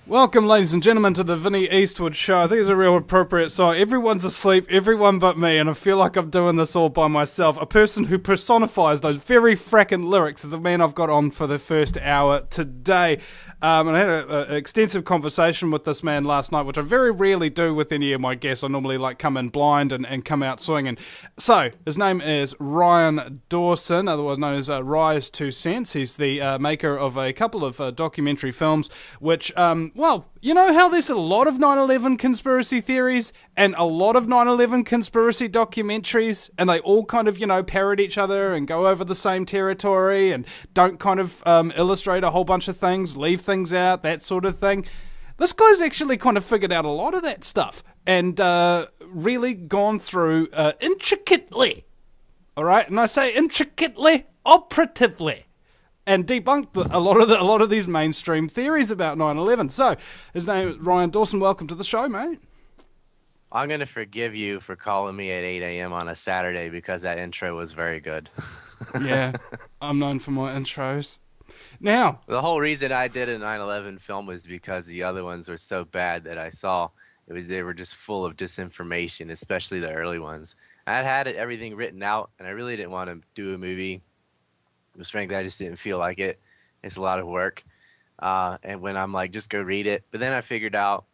Welcome, ladies and gentlemen, to the Vinny Eastwood Show. I think it's a real appropriate song. Everyone's asleep, everyone but me, and I feel like I'm doing this all by myself. A person who personifies those very fracking lyrics is the man I've got on for the first hour today. And I had an extensive conversation with this man last night, which I very rarely do with any of my guests. I normally come in blind and come out swinging. So, his name is Ryan Dawson, otherwise known as Rise 2 Cents. He's the maker of a couple of documentary films, which, well, you know how there's a lot of 9/11 conspiracy theories and a lot of 9/11 conspiracy documentaries, and they all kind of, parrot each other and go over the same territory and don't kind of illustrate a whole bunch of things, leave things out, that sort of thing. This guy's actually kind of figured out a lot of that stuff and really gone through intricately, all right? And I say intricately, operatively, and debunked a lot of these mainstream theories about 9/11. So, his name is Ryan Dawson. Welcome to the show, mate. I'm going to forgive you for calling me at 8 a.m. on a Saturday because that intro was very good. Yeah, I'm known for my intros. Now, the whole reason I did a 9/11 film was because the other ones were so bad that I saw they were just full of disinformation, especially the early ones. I had everything written out, and I really didn't want to do a movie Because frankly, I just didn't feel like it. It's a lot of work. And when I'm like, just go read it. But then I figured out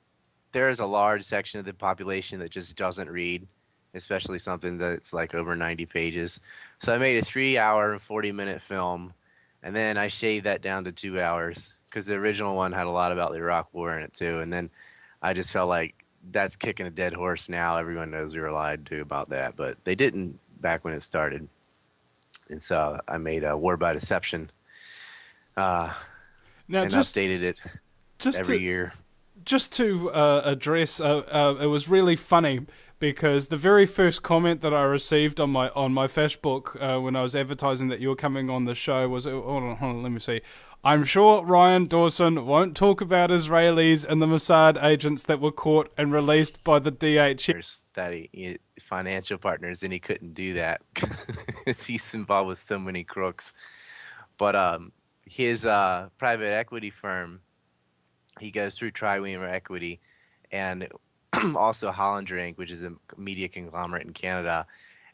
there is a large section of the population that just doesn't read, especially something that's like over 90 pages. So I made a 3-hour and 40-minute film, and then I shaved that down to 2 hours because the original one had a lot about the Iraq War in it too. And then I just felt like that's kicking a dead horse now. Everyone knows we were lied to about that, but they didn't back when it started. And so I made a War by Deception Now, and updated it every year. Just to address, it was really funny because the very first comment that I received on my Facebook when I was advertising that you were coming on the show was, hold on, let me see. I'm sure Ryan Dawson won't talk about Israelis and the Mossad agents that were caught and released by the DHS. That he financial partners, and he couldn't do that because he's involved with so many crooks. But his private equity firm, he goes through Triweaver Equity, and also Hollander Inc., which is a media conglomerate in Canada.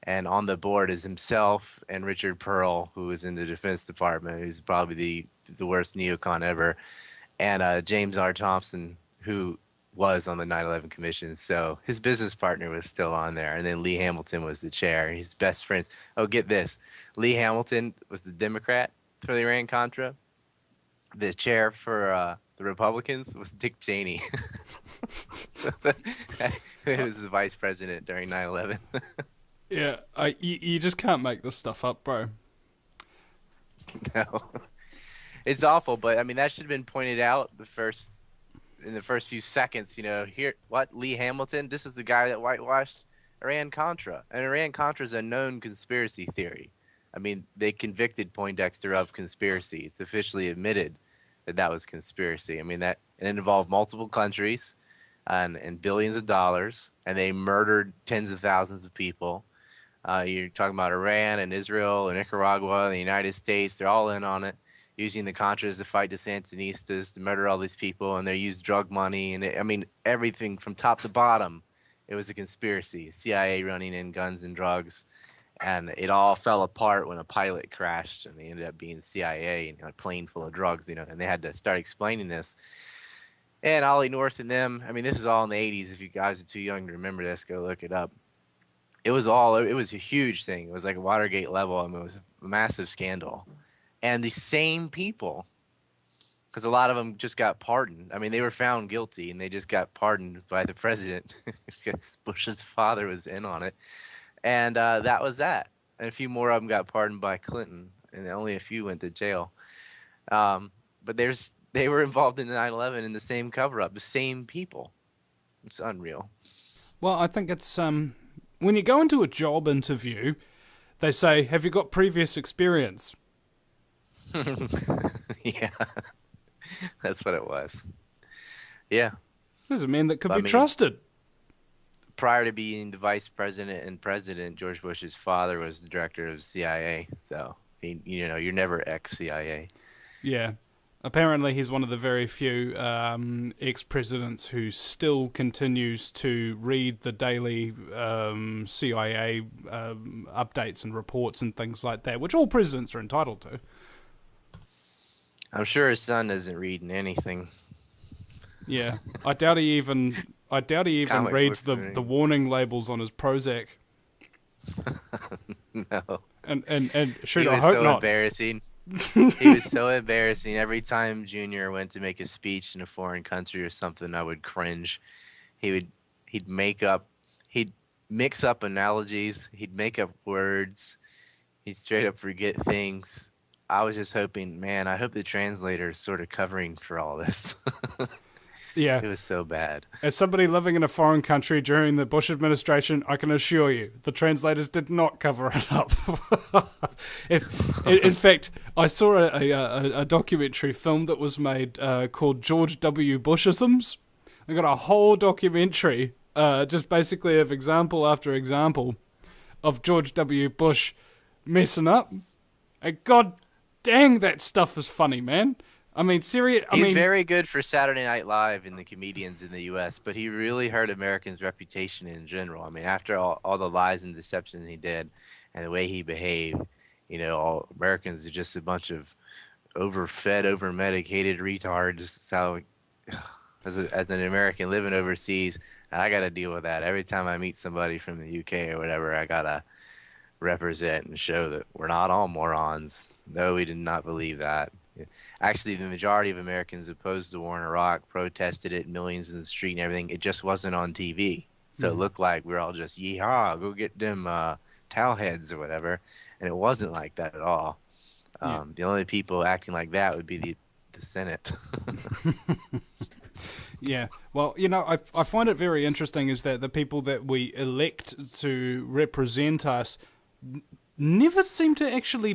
And on the board is himself and Richard Pearl, who is in the Defense Department, who's probably the worst neocon ever, and James R. Thompson, who was on the 9/11 Commission. So his business partner was still on there. And then Lee Hamilton was the chair. His best friends. Oh, get this. Lee Hamilton was the Democrat for the Iran-Contra. The chair for the Republicans was Dick Cheney. He was the vice president during 9/11. Yeah, you just can't make this stuff up, bro. No. It's awful, but I mean, that should have been pointed out in the first few seconds. Here, what? Lee Hamilton? This is the guy that whitewashed Iran-Contra. And Iran-Contra is a known conspiracy theory. I mean, they convicted Poindexter of conspiracy. It's officially admitted that was conspiracy. I mean, it involved multiple countries and billions of dollars, and they murdered tens of thousands of people. You're talking about Iran and Israel and Nicaragua and the United States. They're all in on it, using the Contras to fight the Sandinistas, to murder all these people, and they used drug money. And everything from top to bottom, it was a conspiracy. CIA running in guns and drugs. And it all fell apart when a pilot crashed, and they ended up being CIA and a plane full of drugs, and they had to start explaining this. And Ollie North and them, I mean, this is all in the 80s. If you guys are too young to remember this, go look it up. It was a huge thing. It was like a Watergate level. I mean, it was a massive scandal. And the same people, because a lot of them just got pardoned. I mean, they were found guilty, and they just got pardoned by the president because Bush's father was in on it. And that was that. And a few more of them got pardoned by Clinton, and only a few went to jail. But they were involved in 9/11 in the same cover-up, the same people. It's unreal. Well, I think it's when you go into a job interview, they say, "Have you got previous experience?" Yeah, that's what it was. Yeah, There's a man that could be trusted. Prior to being the vice president and president, George Bush's father was the director of CIA. So, you're never ex-CIA. Yeah. Apparently, he's one of the very few ex-presidents who still continues to read the daily CIA updates and reports and things like that, which all presidents are entitled to. I'm sure his son isn't reading anything. Yeah. I doubt he even reads the warning labels on his Prozac. No. And shoot, I hope so not. Embarrassing. He was so embarrassing. Every time Junior went to make a speech in a foreign country or something, I would cringe. He'd mix up analogies. He'd make up words. He'd straight up forget things. I was just hoping, man, I hope the translator is sort of covering for all this. Yeah. It was so bad. As somebody living in a foreign country during the Bush administration, I can assure you, the translators did not cover it up. In fact, I saw a documentary film that was made called George W. Bushisms. I got a whole documentary, just basically of example after example of George W. Bush messing up. And God dang, that stuff is funny, man. I mean, He's very good for Saturday Night Live and the comedians in the U.S., but he really hurt Americans' reputation in general. I mean, after all the lies and deception he did and the way he behaved, you know, all Americans are just a bunch of overfed, overmedicated retards. So, as an American living overseas, I got to deal with that every time I meet somebody from the UK or whatever. I gotta represent and show that we're not all morons. No, we did not believe that. Actually, the majority of Americans opposed the war in Iraq, protested it, millions in the street and everything. It just wasn't on TV. So it looked like we were all just, yeehaw, go get them towel heads or whatever. And it wasn't like that at all. The only people acting like that would be the Senate. Yeah, well, you know, I find it very interesting is that the people that we elect to represent us never seem to actually